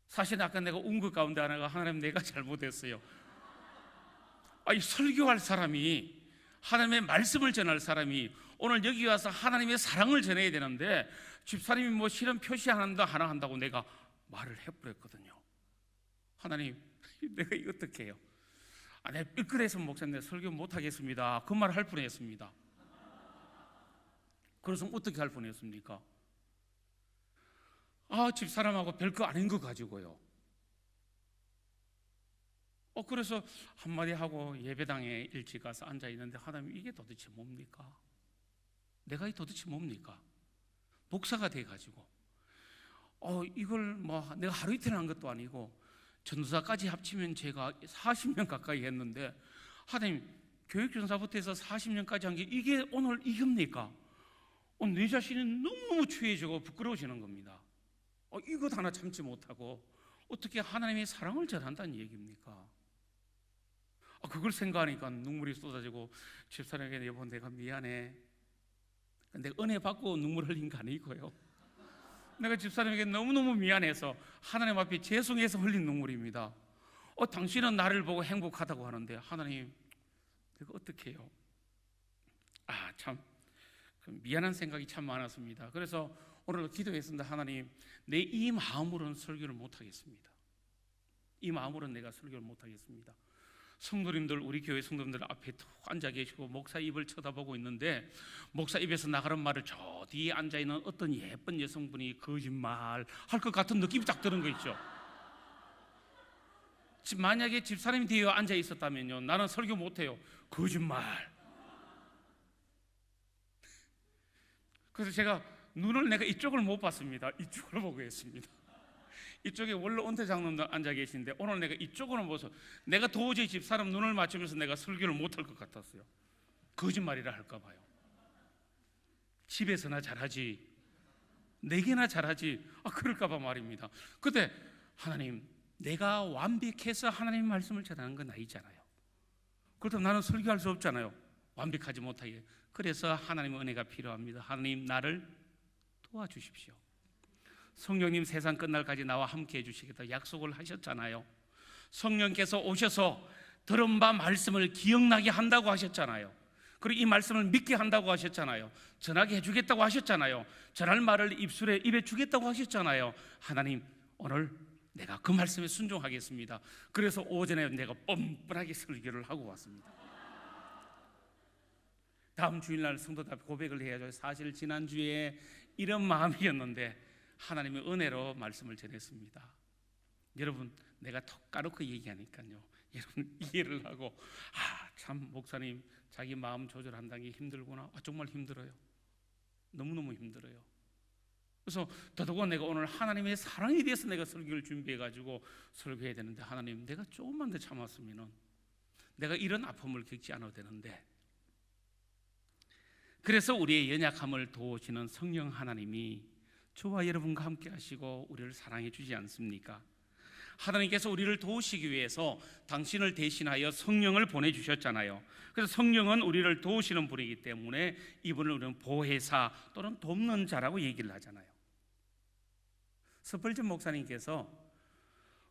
Speaker 1: 사실 아까 내가 운 것 가운데 하나가 하나님 내가 잘못했어요. 아니, 설교할 사람이, 하나님의 말씀을 전할 사람이 오늘 여기 와서 하나님의 사랑을 전해야 되는데 집사님이 뭐 실은 표시 하나 한다고 내가 말을 해버렸거든요. 하나님, 내가 이거 어떻게 해요? 내가 삐끗해서 목사님 내가 설교 못하겠습니다, 그 말 할 뻔했습니다. 그래서 어떻게 할 뻔했습니까? 집사람하고 별거 아닌 거 가지고요. 그래서 한마디 하고 예배당에 일찍 가서 앉아 있는데 하나님, 이게 도대체 뭡니까? 내가 이 도대체 뭡니까? 목사가 돼가지고 이걸 뭐 내가 하루 이틀 한 것도 아니고 전도사까지 합치면 제가 40년 가까이 했는데 하나님, 교육전사부터 해서 40년까지 한 게 이게 오늘 이겁니까? 내 자신이 너무너무 추해지고 부끄러워지는 겁니다. 이것 하나 참지 못하고 어떻게 하나님의 사랑을 전한다는 얘기입니까? 그걸 생각하니까 눈물이 쏟아지고 집사람에게 여보 내가 미안해, 근데 은혜 받고 눈물 흘린 거 아니고요, 내가 집사람에게 너무너무 미안해서 하나님 앞에 죄송해서 흘린 눈물입니다. 당신은 나를 보고 행복하다고 하는데 하나님, 내가 어떻게 해요? 참 미안한 생각이 참 많았습니다. 그래서 오늘 기도했습니다. 하나님, 내 이 마음으로는 설교를 못하겠습니다. 이 마음으로는 내가 설교를 못하겠습니다. 성도님들, 우리 교회 성도님들 앞에 툭 앉아 계시고 목사 입을 쳐다보고 있는데 목사 입에서 나가는 말을 저 뒤에 앉아있는 어떤 예쁜 여성분이 거짓말 할 것 같은 느낌이 딱 드는 거 있죠. 만약에 집사람이 뒤에 앉아 있었다면요, 나는 설교 못해요. 거짓말. 그래서 제가 눈을 내가 이쪽을 못 봤습니다. 이쪽을 보고 했습니다. 이쪽에 원래 은퇴 장로님들 앉아 계신데 오늘 내가 이쪽으로 보서 내가 도저히 집사람 눈을 맞추면서 내가 설교를 못할 것 같았어요. 거짓말이라 할까 봐요. 집에서나 잘하지, 내게나 잘하지, 그럴까 봐 말입니다. 근데 하나님, 내가 완벽해서 하나님의 말씀을 전하는 건 아니잖아요. 그렇다면 나는 설교할 수 없잖아요, 완벽하지 못하게. 그래서 하나님의 은혜가 필요합니다. 하나님, 나를 도와주십시오. 성령님 세상 끝날까지 나와 함께 해주시겠다 약속을 하셨잖아요. 성령께서 오셔서 들은 바 말씀을 기억나게 한다고 하셨잖아요. 그리고 이 말씀을 믿게 한다고 하셨잖아요. 전하게 해주겠다고 하셨잖아요. 전할 말을 입에 주겠다고 하셨잖아요. 하나님, 오늘 내가 그 말씀에 순종하겠습니다. 그래서 오전에 내가 뻔뻔하게 설교를 하고 왔습니다. 다음 주일날 성도들 앞에 고백을 해야죠. 사실 지난주에 이런 마음이었는데 하나님의 은혜로 말씀을 전했습니다. 여러분, 내가 톡 까놓고 얘기하니까요, 여러분 이해를 하고, 참 목사님 자기 마음 조절한다는 게 힘들구나. 정말 힘들어요. 너무너무 힘들어요. 그래서 더더욱 내가 오늘 하나님의 사랑에 대해서 내가 설교를 준비해가지고 설교해야 되는데, 하나님 내가 조금만 더 참았으면 내가 이런 아픔을 겪지 않아도 되는데, 그래서 우리의 연약함을 도우시는 성령 하나님이 저와 여러분과 함께 하시고 우리를 사랑해 주지 않습니까? 하나님께서 우리를 도우시기 위해서 당신을 대신하여 성령을 보내주셨잖아요. 그래서 성령은 우리를 도우시는 분이기 때문에 이분을 우리는 보혜사 또는 돕는 자라고 얘기를 하잖아요. 스펄전 목사님께서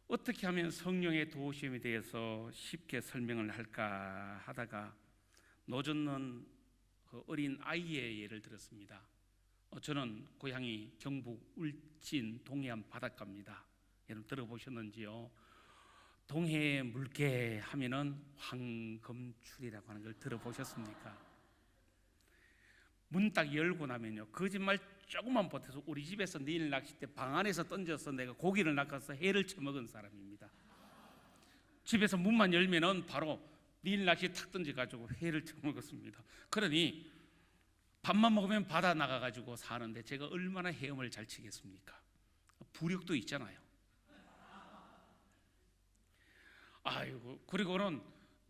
Speaker 1: 어떻게 하면 성령의 도우심에 대해서 쉽게 설명을 할까 하다가 노젓는 어린 아이의 예를 들었습니다. 저는 고향이 경북 울진 동해안 바닷가입니다. 여러분 들어보셨는지요? 동해에 물개 하면은 황금출이라고 하는 걸 들어보셨습니까? 문 딱 열고 나면요, 거짓말 조금만 보태서 우리 집에서 내일 낚시 때 방 안에서 던져서 내가 고기를 낚아서 회를 쳐먹은 사람입니다. 집에서 문만 열면은 바로 내일 낚시 탁 던져가지고 회를 쳐먹었습니다. 그러니 밥만 먹으면 바다 나가가지고 사는데 제가 얼마나 헤엄을 잘 치겠습니까? 부력도 있잖아요. 아이고, 그리고는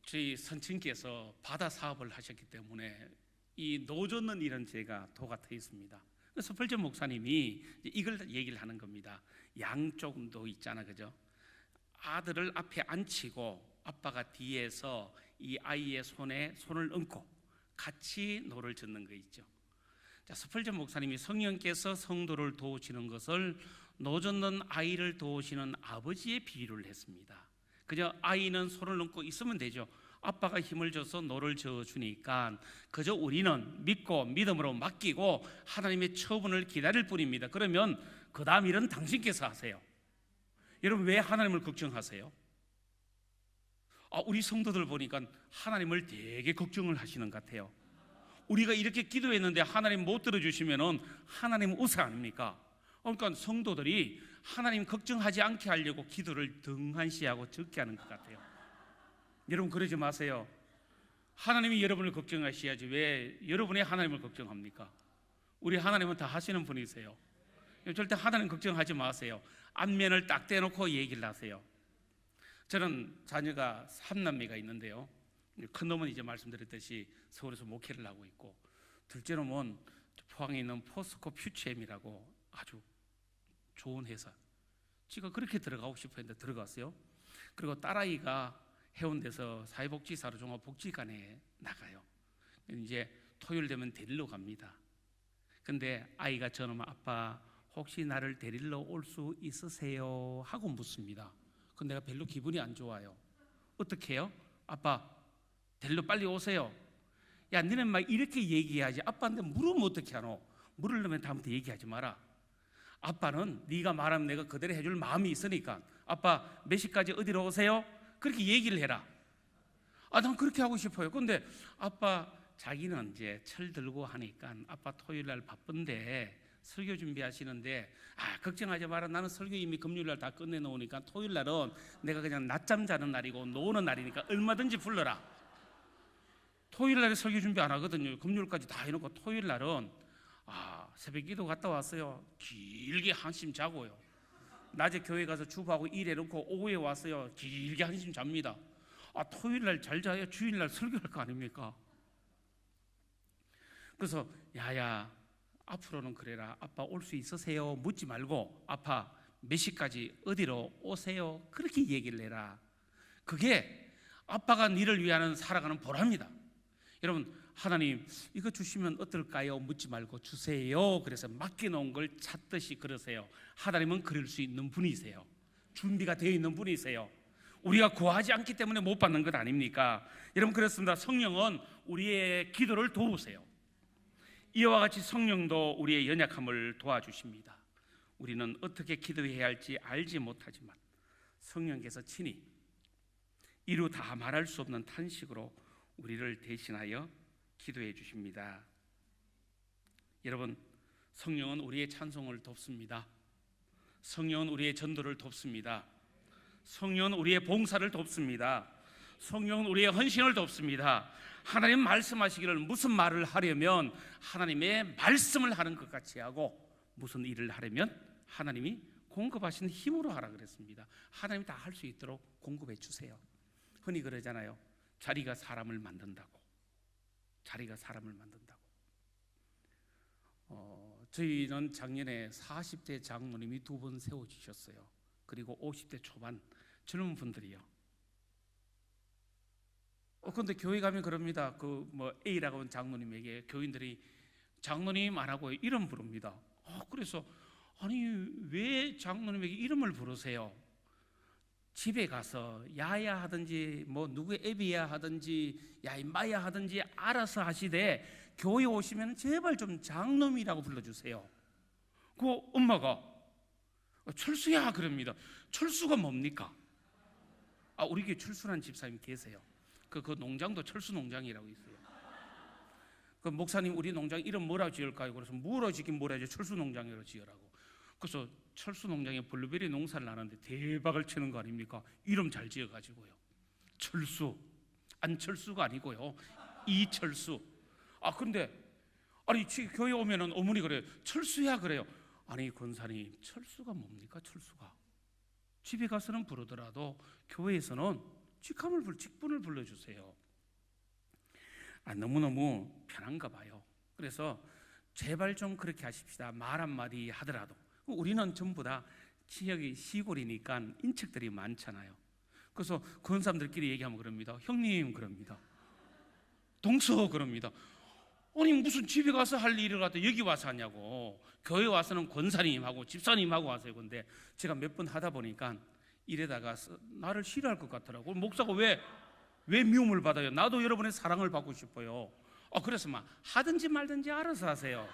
Speaker 1: 저희 선친께서 바다 사업을 하셨기 때문에 이 노젓는 일은 제가 도가 터 있습니다. 그래서 스펄전 목사님이 이걸 얘기를 하는 겁니다. 양쪽도 있잖아, 그죠? 아들을 앞에 앉히고 아빠가 뒤에서 이 아이의 손에 손을 얹고 같이 노를 젓는 거 있죠. 자, 스펄전 목사님이 성령께서 성도를 도우시는 것을 노젓는 아이를 도우시는 아버지의 비유를 했습니다. 그저 아이는 손을 얹고 있으면 되죠. 아빠가 힘을 줘서 노를 저어주니까 그저 우리는 믿고 믿음으로 맡기고 하나님의 처분을 기다릴 뿐입니다. 그러면 그 다음 일은 당신께서 하세요. 여러분, 왜 하나님을 걱정하세요? 우리 성도들 보니까 하나님을 되게 걱정을 하시는 것 같아요. 우리가 이렇게 기도했는데 하나님 못 들어주시면 하나님 우세 아닙니까? 그러니까 성도들이 하나님 걱정하지 않게 하려고 기도를 등한시하고 적게 하는 것 같아요. 여러분, 그러지 마세요. 하나님이 여러분을 걱정하셔야지 왜 여러분이 하나님을 걱정합니까? 우리 하나님은 다 하시는 분이세요. 절대 하나님 걱정하지 마세요. 안면을 딱 떼놓고 얘기를 하세요. 저는 자녀가 3남매가 있는데요, 큰 놈은 이제 말씀드렸듯이 서울에서 목회를 하고 있고, 둘째 놈은 포항에 있는 포스코 퓨처엠이라고 아주 좋은 회사, 지가 그렇게 들어가고 싶어 했는데 들어갔어요. 그리고 딸아이가 해운대에서 사회복지사로 종합복지관에 나가요. 이제 토요일 되면 데리러 갑니다. 근데 아이가 저놈, 아빠 혹시 나를 데리러 올 수 있으세요? 하고 묻습니다. 근데 내가 별로 기분이 안 좋아요. 어떻게 해요? 아빠 데리러 빨리 오세요. 야, 너는 막 이렇게 얘기해야지. 아빠한테 물으면 어떻게 하노? 물으려면 다음부터 얘기하지 마라. 아빠는 네가 말하면 내가 그대로 해줄 마음이 있으니까 아빠 몇 시까지 어디로 오세요? 그렇게 얘기를 해라. 난 그렇게 하고 싶어요. 근데 아빠 자기는 이제 철 들고 하니까 아빠 토요일 날 바쁜데 설교 준비하시는데 걱정하지 마라. 나는 설교 이미 금요일 날 다 끝내놓으니까 토요일 날은 내가 그냥 낮잠 자는 날이고 노는 날이니까 얼마든지 불러라. 토요일 날에 설교 준비 안 하거든요. 금요일까지 다 해놓고 토요일 날은 새벽 기도 갔다 왔어요. 길게 한심 자고요. 낮에 교회 가서 주부하고 일해놓고 오후에 왔어요. 길게 한심 잡니다. 토요일 날 잘 자야 주일 날 설교할 거 아닙니까? 그래서 야야, 앞으로는 그래라. 아빠 올 수 있으세요? 묻지 말고 아빠 몇 시까지 어디로 오세요? 그렇게 얘기를 해라. 그게 아빠가 니를 위하는 살아가는 보람이다. 여러분, 하나님 이거 주시면 어떨까요? 묻지 말고 주세요. 그래서 맡겨놓은 걸 찾듯이 그러세요. 하나님은 그럴 수 있는 분이세요. 준비가 되어 있는 분이세요. 우리가 구하지 않기 때문에 못 받는 것 아닙니까? 여러분, 그렇습니다. 성령은 우리의 기도를 도우세요. 이와 같이 성령도 우리의 연약함을 도와주십니다. 우리는 어떻게 기도해야 할지 알지 못하지만 성령께서 친히 이루 다 말할 수 없는 탄식으로 우리를 대신하여 기도해 주십니다. 여러분, 성령은 우리의 찬송을 돕습니다. 성령은 우리의 전도를 돕습니다. 성령은 우리의 봉사를 돕습니다. 성령은 우리의 헌신을 돕습니다. 하나님 말씀하시기를 무슨 말을 하려면 하나님의 말씀을 하는 것 같이 하고, 무슨 일을 하려면 하나님이 공급하신 힘으로 하라 그랬습니다. 하나님이 다 할 수 있도록 공급해 주세요. 흔히 그러잖아요. 자리가 사람을 만든다고. 자리가 사람을 만든다고. 저희는 작년에 40대 장로님이 2분 세워주셨어요. 그리고 50대 초반 젊은 분들이요. 근데 교회 가면 그럽니다. A라고 하는 장로님에게 교인들이 장로님 안 하고 이름 부릅니다. 그래서 아니 왜 장로님에게 이름을 부르세요? 집에 가서 야야 하든지 누구의 애비야 하든지 야임마야 하든지 알아서 하시되 교회 오시면 제발 좀 장로님이라고 불러주세요. 그 엄마가 철수야 그럽니다. 철수가 뭡니까? 우리 교회 철수라는 집사님 계세요. 그 농장도 철수 농장이라고 있어요. 그 목사님 우리 농장 이름 뭐라 지을까요? 그래서 뭐라 지긴 뭐라 지 철수 농장이라고 지으라고. 그래서 철수 농장에 블루베리 농사를 하는데 대박을 치는 거 아닙니까? 이름 잘 지어가지고요. 철수, 안철수가 아니고요. 이철수. 근데 아니 교회 오면은 어머니 그래요. 철수야 그래요. 아니 권사님 철수가 뭡니까? 철수가 집에 가서는 부르더라도 교회에서는 직분을 불러주세요. 너무너무 편한가 봐요. 그래서 제발 좀 그렇게 하십시다. 말 한마디 하더라도. 우리는 전부 다 지역이 시골이니까 인척들이 많잖아요. 그래서 그런 사람들끼리 얘기하면 그럽니다. 형님 그럽니다. 동서 그럽니다. 아니 무슨 집에 가서 할 일을 갖다 여기 와서 하냐고. 교회 와서는 권사님하고 집사님하고 하세요. 근데 제가 몇 번 하다 보니까 이래다가 나를 싫어할 것 같더라고. 목사가 왜 미움을 받아요? 나도 여러분의 사랑을 받고 싶어요. 그래서 하든지 말든지 알아서 하세요.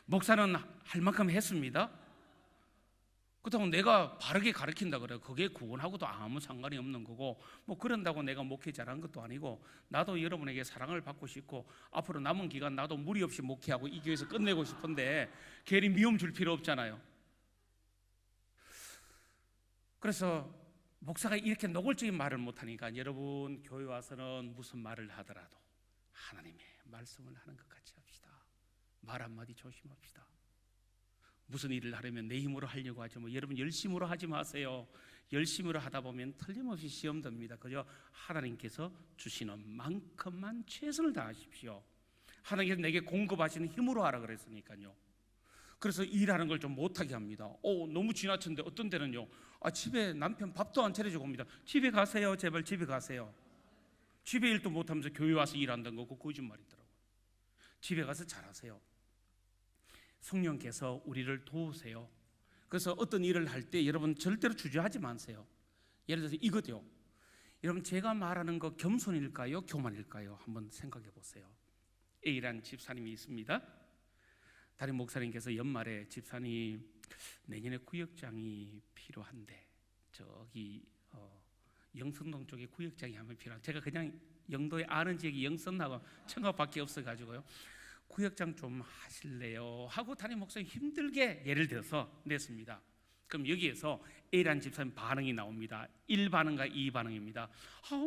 Speaker 1: 목사는 할 만큼 했습니다. 그렇다고 내가 바르게 가르친다 그래요. 그게 구원하고도 아무 상관이 없는 거고, 그런다고 내가 목회 잘한 것도 아니고, 나도 여러분에게 사랑을 받고 싶고 앞으로 남은 기간 나도 무리 없이 목회하고 이 교회에서 끝내고 싶은데 괜히 미움 줄 필요 없잖아요. 그래서 목사가 이렇게 노골적인 말을 못하니까 여러분 교회 와서는 무슨 말을 하더라도 하나님의 말씀을 하는 것 같이 합시다. 말 한마디 조심합시다. 무슨 일을 하려면 내 힘으로 하려고 하죠. 여러분 열심으로 하지 마세요. 열심으로 하다 보면 틀림없이 시험 듭니다. 그저 하나님께서 주시는 만큼만 최선을 다하십시오. 하나님께서 내게 공급하시는 힘으로 하라 그랬으니까요. 그래서 일하는 걸 좀 못하게 합니다. 너무 지나쳤는데 어떤 때는요. 집에 남편 밥도 안 차려주고 옵니다. 집에 가세요. 제발 집에 가세요. 집에 일도 못하면서 교회 와서 일한다는 거고 거짓말이더라고요. 집에 가서 잘하세요. 성령께서 우리를 도우세요. 그래서 어떤 일을 할 때 여러분 절대로 주저하지 마세요. 예를 들어서 이거요. 여러분 제가 말하는 거 겸손일까요? 교만일까요? 한번 생각해 보세요. A라는 집사님이 있습니다. 다른 목사님께서 연말에 집사님 내년에 구역장이 필요한데 저기 영선동 쪽에 구역장이 한번 필요한. 제가 그냥 영도에 아는 지역이 영선하고 청각밖에 없어가지고요. 구역장 좀 하실래요? 하고 담임 목사님 힘들게 예를 들어서 냈습니다. 그럼 여기에서 A라는 집사님 반응이 나옵니다. 1반응과 2반응입니다.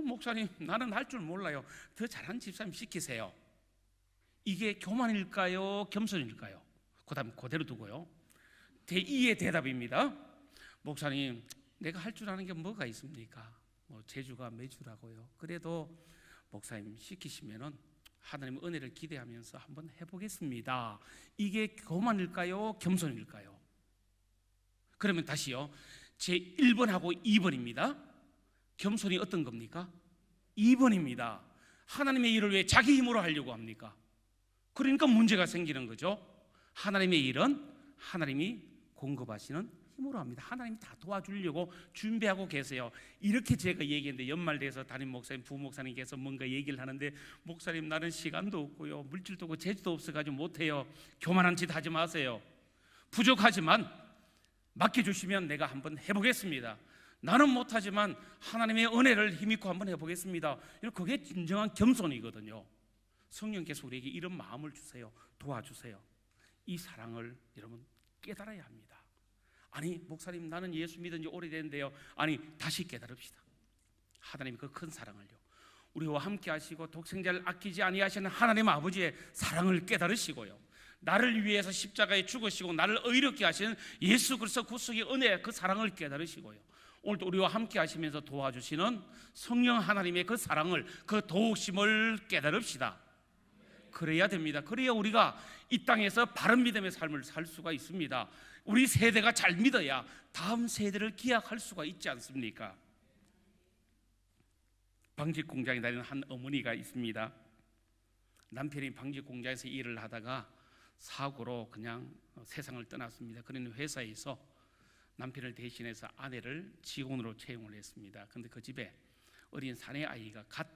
Speaker 1: 목사님 나는 할 줄 몰라요. 더 잘한 집사님 시키세요. 이게 교만일까요? 겸손일까요? 그 다음 그대로 두고요. 대2의 대답입니다. 목사님 내가 할 줄 아는 게 뭐가 있습니까? 제주가 매주라고요. 그래도 목사님 시키시면은 하나님 은혜를 기대하면서 한번 해보겠습니다. 이게 교만일까요? 겸손일까요? 그러면 다시요. 제 1번하고 2번입니다. 겸손이 어떤 겁니까? 2번입니다. 하나님의 일을 왜 자기 힘으로 하려고 합니까? 그러니까 문제가 생기는 거죠. 하나님의 일은 하나님이 공급하시는 힘으로 합니다. 하나님이 다 도와주려고 준비하고 계세요. 이렇게 제가 얘기했는데 연말 돼서 담임 목사님, 부목사님께서 뭔가 얘기를 하는데 목사님 나는 시간도 없고요 물질도 없고 재주도 없어가지고 못해요. 교만한 짓 하지 마세요. 부족하지만 맡겨주시면 내가 한번 해보겠습니다. 나는 못하지만 하나님의 은혜를 힘입고 한번 해보겠습니다. 그게 진정한 겸손이거든요. 성령께서 우리에게 이런 마음을 주세요. 도와주세요. 이 사랑을 여러분 깨달아야 합니다. 아니 목사님 나는 예수 믿은 지 오래됐는데요. 아니 다시 깨달읍시다. 하나님 그 큰 사랑을요, 우리와 함께 하시고 독생자를 아끼지 아니하시는 하나님 아버지의 사랑을 깨달으시고요, 나를 위해서 십자가에 죽으시고 나를 의롭게 하시는 예수 그리스도 구속의 은혜, 그 사랑을 깨달으시고요, 오늘도 우리와 함께 하시면서 도와주시는 성령 하나님의 그 사랑을, 그 도우심을 깨달읍시다. 그래야 됩니다. 그래야 우리가 이 땅에서 바른 믿음의 삶을 살 수가 있습니다. 우리 세대가 잘 믿어야 다음 세대를 기약할 수가 있지 않습니까? 방직 공장에 다니는 한 어머니가 있습니다. 남편이 방직 공장에서 일을 하다가 사고로 그냥 세상을 떠났습니다. 그러는 회사에서 남편을 대신해서 아내를 직원으로 채용을 했습니다. 그런데 그 집에 어린 사내 아이가, 갓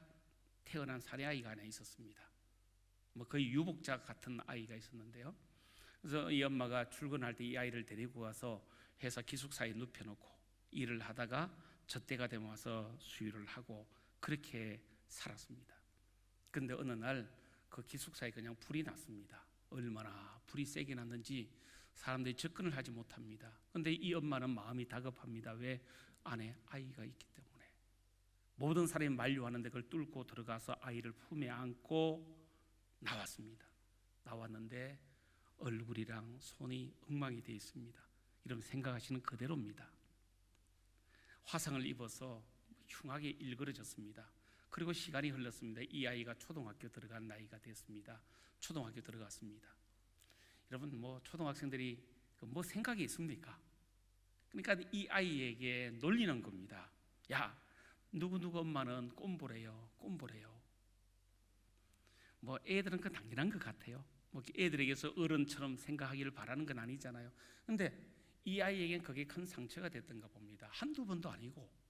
Speaker 1: 태어난 사내 아이가 하나 있었습니다. 거의 유복자 같은 아이가 있었는데요. 그래서 이 엄마가 출근할 때 이 아이를 데리고 와서 회사 기숙사에 눕혀놓고 일을 하다가 젖대가 되면 와서 수유를 하고 그렇게 살았습니다. 그런데 어느 날 그 기숙사에 그냥 불이 났습니다. 얼마나 불이 세게 났는지 사람들이 접근을 하지 못합니다. 그런데 이 엄마는 마음이 다급합니다. 왜? 안에 아이가 있기 때문에. 모든 사람이 만류하는데 그걸 뚫고 들어가서 아이를 품에 안고 나왔습니다. 나왔는데 얼굴이랑 손이 엉망이 되어 있습니다. 이런 생각하시는 그대로입니다. 화상을 입어서 흉하게 일그러졌습니다. 그리고 시간이 흘렀습니다. 이 아이가 초등학교 들어간 나이가 됐습니다. 초등학교 들어갔습니다. 여러분 초등학생들이 뭐 생각이 있습니까? 그러니까 이 아이에게 놀리는 겁니다. 야, 누구누구 엄마는 꼼보래요. 애들은 그 당연한 것 같아요. 애들에게서 어른처럼 생각하기를 바라는 건 아니잖아요. 그런데 이 아이에겐 그게 큰 상처가 됐던가 봅니다. 한두 번도 아니고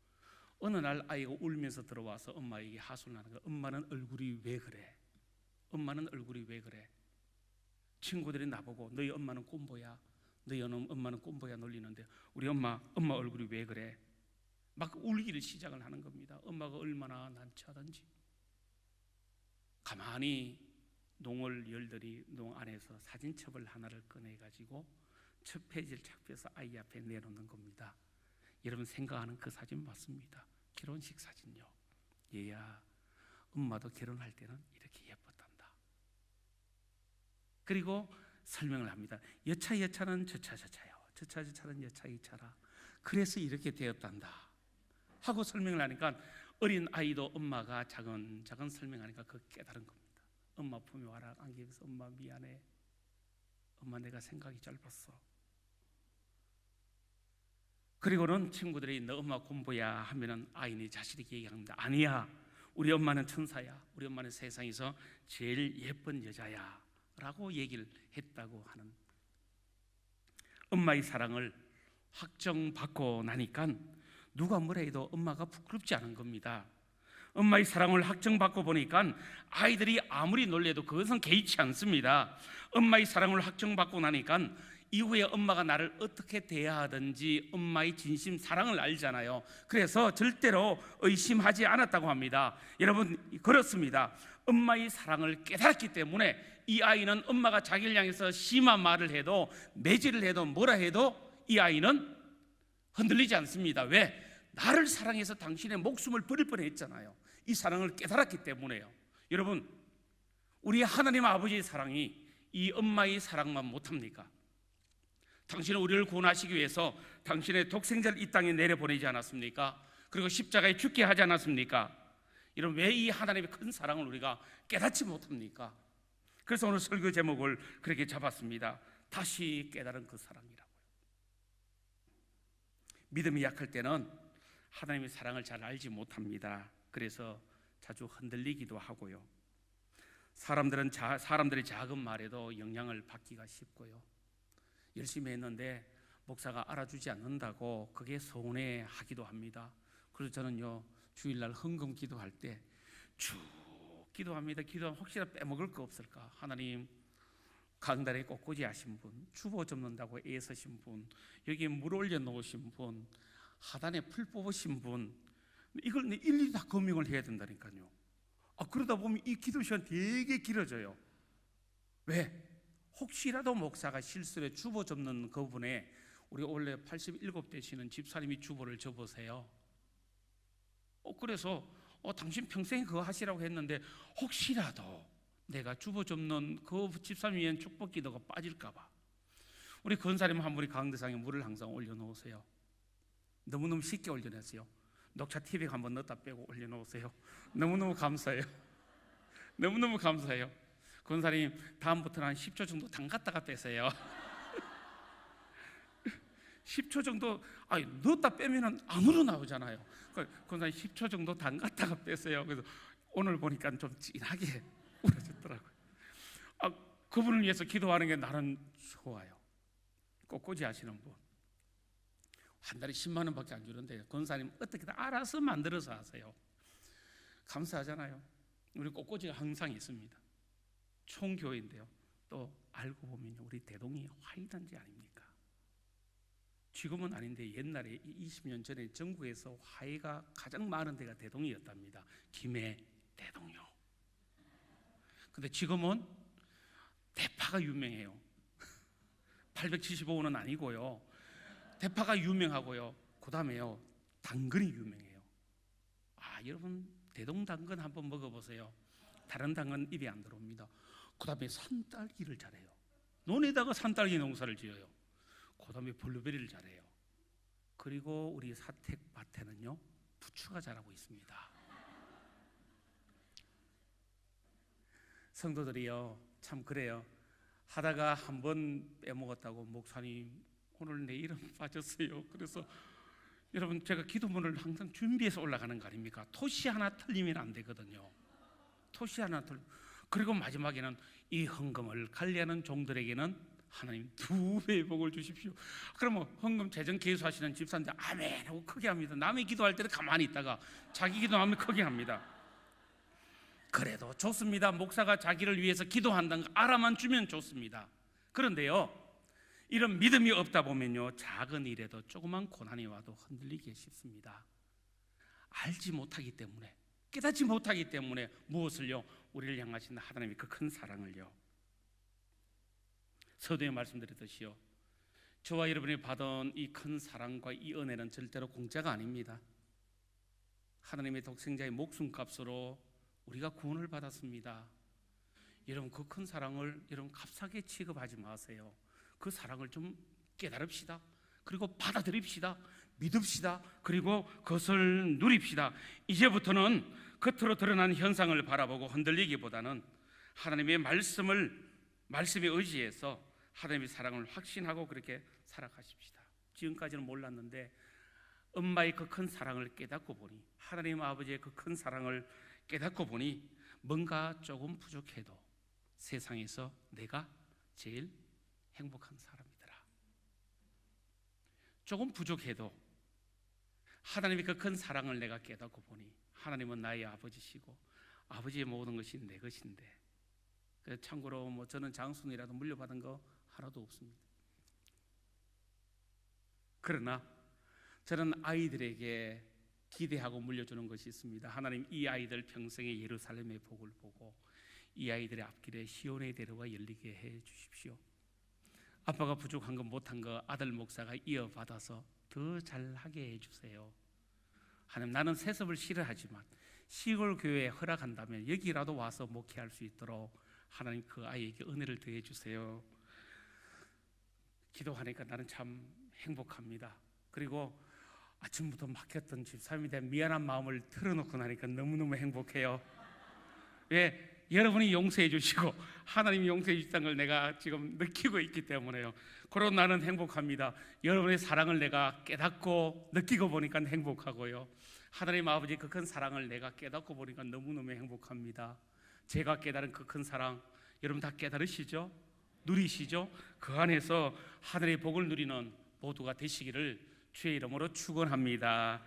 Speaker 1: 어느 날 아이가 울면서 들어와서 엄마에게 하소를 하는 거예요. 엄마는 얼굴이 왜 그래? 엄마는 얼굴이 왜 그래? 친구들이 나보고 너희 엄마는 꼼보야, 너희 엄마는 꼼보야 놀리는데 우리 엄마 얼굴이 왜 그래? 막 울기를 시작을 하는 겁니다. 엄마가 얼마나 난처하던지. 가만히 농을 열더니 농 안에서 사진첩을 하나를 꺼내가지고 첫 페이지를 착 펴서 아이 앞에 내놓는 겁니다. 여러분 생각하는 그 사진 맞습니다. 결혼식 사진요. 얘야, 엄마도 결혼할 때는 이렇게 예뻤단다. 그리고 설명을 합니다. 여차는 저차요. 저차는 여차라. 그래서 이렇게 되었단다 하고 설명을 하니까 어린 아이도 엄마가 작은 설명하니까 그 깨달은 겁니다. 엄마 품에 와라. 안기면서 엄마 미안해. 엄마 내가 생각이 짧았어. 그리고는 친구들이 너 엄마 곰보야 하면은 아이는 자신에게 얘기합니다. 아니야, 우리 엄마는 천사야. 우리 엄마는 세상에서 제일 예쁜 여자야 라고 얘기를 했다고 하는, 엄마의 사랑을 확정받고 나니까 누가 뭐라 해도 엄마가 부끄럽지 않은 겁니다. 엄마의 사랑을 확정받고 보니까 아이들이 아무리 놀래도 그것은 개의치 않습니다. 엄마의 사랑을 확정받고 나니까 이후에 엄마가 나를 어떻게 대해야 하든지 엄마의 진심 사랑을 알잖아요. 그래서 절대로 의심하지 않았다고 합니다. 여러분 그렇습니다. 엄마의 사랑을 깨달았기 때문에 이 아이는 엄마가 자기를 향해서 심한 말을 해도 매질을 해도 뭐라 해도 이 아이는 흔들리지 않습니다. 왜? 나를 사랑해서 당신의 목숨을 버릴 뻔했잖아요. 이 사랑을 깨달았기 때문에요. 여러분 우리 하나님 아버지의 사랑이 이 엄마의 사랑만 못합니까? 당신은 우리를 구원하시기 위해서 당신의 독생자를 이 땅에 내려보내지 않았습니까? 그리고 십자가에 죽게 하지 않았습니까? 이런 왜 이 하나님의 큰 사랑을 우리가 깨닫지 못합니까? 그래서 오늘 설교 제목을 그렇게 잡았습니다. 다시 깨달은 그 사랑이라고요. 믿음이 약할 때는 하나님의 사랑을 잘 알지 못합니다. 그래서 자주 흔들리기도 하고요. 사람들의 작은 말에도 영향을 받기가 쉽고요. 열심히 했는데 목사가 알아주지 않는다고 그게 서운해하기도 합니다. 그래서 저는요 주일날 헌금 기도할 때 쭉 기도합니다. 기도하면 혹시나 빼먹을 거 없을까? 하나님 강단에 꽃꽂이 하신 분, 주보 접는다고 애쓰신 분, 여기에 물 올려 놓으신 분, 하단에 풀 뽑으신 분, 이걸 일일이 다 검명을 해야 된다니까요. 그러다 보면 이 기도 시간 되게 길어져요. 왜? 혹시라도 목사가 실수로 주보 접는 그분에, 우리 원래 87 되시는 집사님이 주보를 접으세요. 그래서 당신 평생 그거 하시라고 했는데 혹시라도 내가 주보 접는 그 집사님의 축복 기도가 빠질까 봐 우리 권사님 한 분이 강대상에 물을 항상 올려놓으세요. 너무너무 쉽게 올려놨어요. 녹차 티백 한번 넣었다 빼고 올려놓으세요. 너무너무 감사해요. 너무너무 감사해요. 권사님 다음부터는 한 10초 정도 담갔다가 빼세요. 10초 정도 넣었다 빼면 안으로 나오잖아요. 권사님 10초 정도 담갔다가 빼세요. 그래서 오늘 보니까 좀 진하게 울어졌더라고요. 그분을 위해서 기도하는 게 나는 좋아요. 꽃꽂이 하시는 분 한 달에 10만 원밖에 안 주는데 권사님 어떻게든 알아서 만들어서 하세요. 감사하잖아요. 우리 꽃꽂이가 항상 있습니다. 총교회인데요. 또 알고 보면 우리 대동이 화이단지 아닙니까? 지금은 아닌데 옛날에 20년 전에 전국에서 화해가 가장 많은 데가 대동이었답니다. 김해 대동요. 근데 지금은 대파가 유명해요. 875원은 아니고요. 대파가 유명하고요. 그 다음에요, 당근이 유명해요. 여러분 대동 당근 한번 먹어보세요. 다른 당근 입에 안 들어옵니다. 그 다음에 산딸기를 잘해요. 논에다가 산딸기 농사를 지어요. 그 다음에 블루베리를 잘해요. 그리고 우리 사택밭에는요, 부추가 자라고 있습니다. 성도들이요, 참 그래요. 하다가 한번 빼먹었다고 목사님 오늘 내 이름 빠졌어요. 그래서 여러분 제가 기도문을 항상 준비해서 올라가는 거 아닙니까? 토시 하나 틀리면 안 되거든요. 토시 하나 틀. 그리고 마지막에는 이 헌금을 관리하는 종들에게는 하나님 2배의 복을 주십시오. 그러면 헌금 재정 계수하시는 집사님들 아멘 하고 크게 합니다. 남의 기도할 때는 가만히 있다가 자기 기도하면 크게 합니다. 그래도 좋습니다. 목사가 자기를 위해서 기도한다는 거 알아만 주면 좋습니다. 그런데요, 이런 믿음이 없다 보면요, 작은 일에도 조그만 고난이 와도 흔들리기 쉽습니다. 알지 못하기 때문에, 깨닫지 못하기 때문에 무엇을요? 우리를 향하신 하나님의 그 큰 사랑을요. 서두에 말씀드렸듯이요, 저와 여러분이 받은 이 큰 사랑과 이 은혜는 절대로 공짜가 아닙니다. 하나님의 독생자의 목숨값으로 우리가 구원을 받았습니다. 여러분 그 큰 사랑을 여러분 값싸게 취급하지 마세요. 그 사랑을 좀 깨달읍시다. 그리고 받아들입시다. 믿읍시다. 그리고 그것을 누립시다. 이제부터는 겉으로 드러난 현상을 바라보고 흔들리기보다는 하나님의 말씀에 의지해서 하나님의 사랑을 확신하고 그렇게 살아가십시다. 지금까지는 몰랐는데 엄마의 그 큰 사랑을 깨닫고 보니, 하나님 아버지의 그 큰 사랑을 깨닫고 보니 뭔가 조금 부족해도 세상에서 내가 제일 행복한 사람이더라. 조금 부족해도 하나님의 그 큰 사랑을 내가 깨닫고 보니 하나님은 나의 아버지시고 아버지의 모든 것이 내 것인데, 참고로 저는 장순이라도 물려받은 거 하나도 없습니다. 그러나 저는 아이들에게 기대하고 물려주는 것이 있습니다. 하나님, 이 아이들 평생의 예루살렘의 복을 보고 이 아이들의 앞길에 시온의 대로가 열리게 해 주십시오. 아빠가 부족한 거 못한 거 아들 목사가 이어받아서 더 잘하게 해주세요. 하나님, 나는 세습을 싫어하지만 시골 교회에 허락한다면 여기라도 와서 목회할 수 있도록 하나님 그 아이에게 은혜를 더해 주세요. 기도하니까 나는 참 행복합니다. 그리고 아침부터 막혔던 집사람에 대한 미안한 마음을 털어놓고 나니까 너무너무 행복해요. 왜? 여러분이 용서해 주시고 하나님이 용서해 주시다는 걸 내가 지금 느끼고 있기 때문에요. 그러고 나는 행복합니다. 여러분의 사랑을 내가 깨닫고 느끼고 보니까 행복하고요. 하나님 아버지 그 큰 사랑을 내가 깨닫고 보니까 너무너무 행복합니다. 제가 깨달은 그 큰 사랑 여러분 다 깨달으시죠? 누리시죠? 그 안에서 하늘의 복을 누리는 모두가 되시기를 주의 이름으로 축원합니다.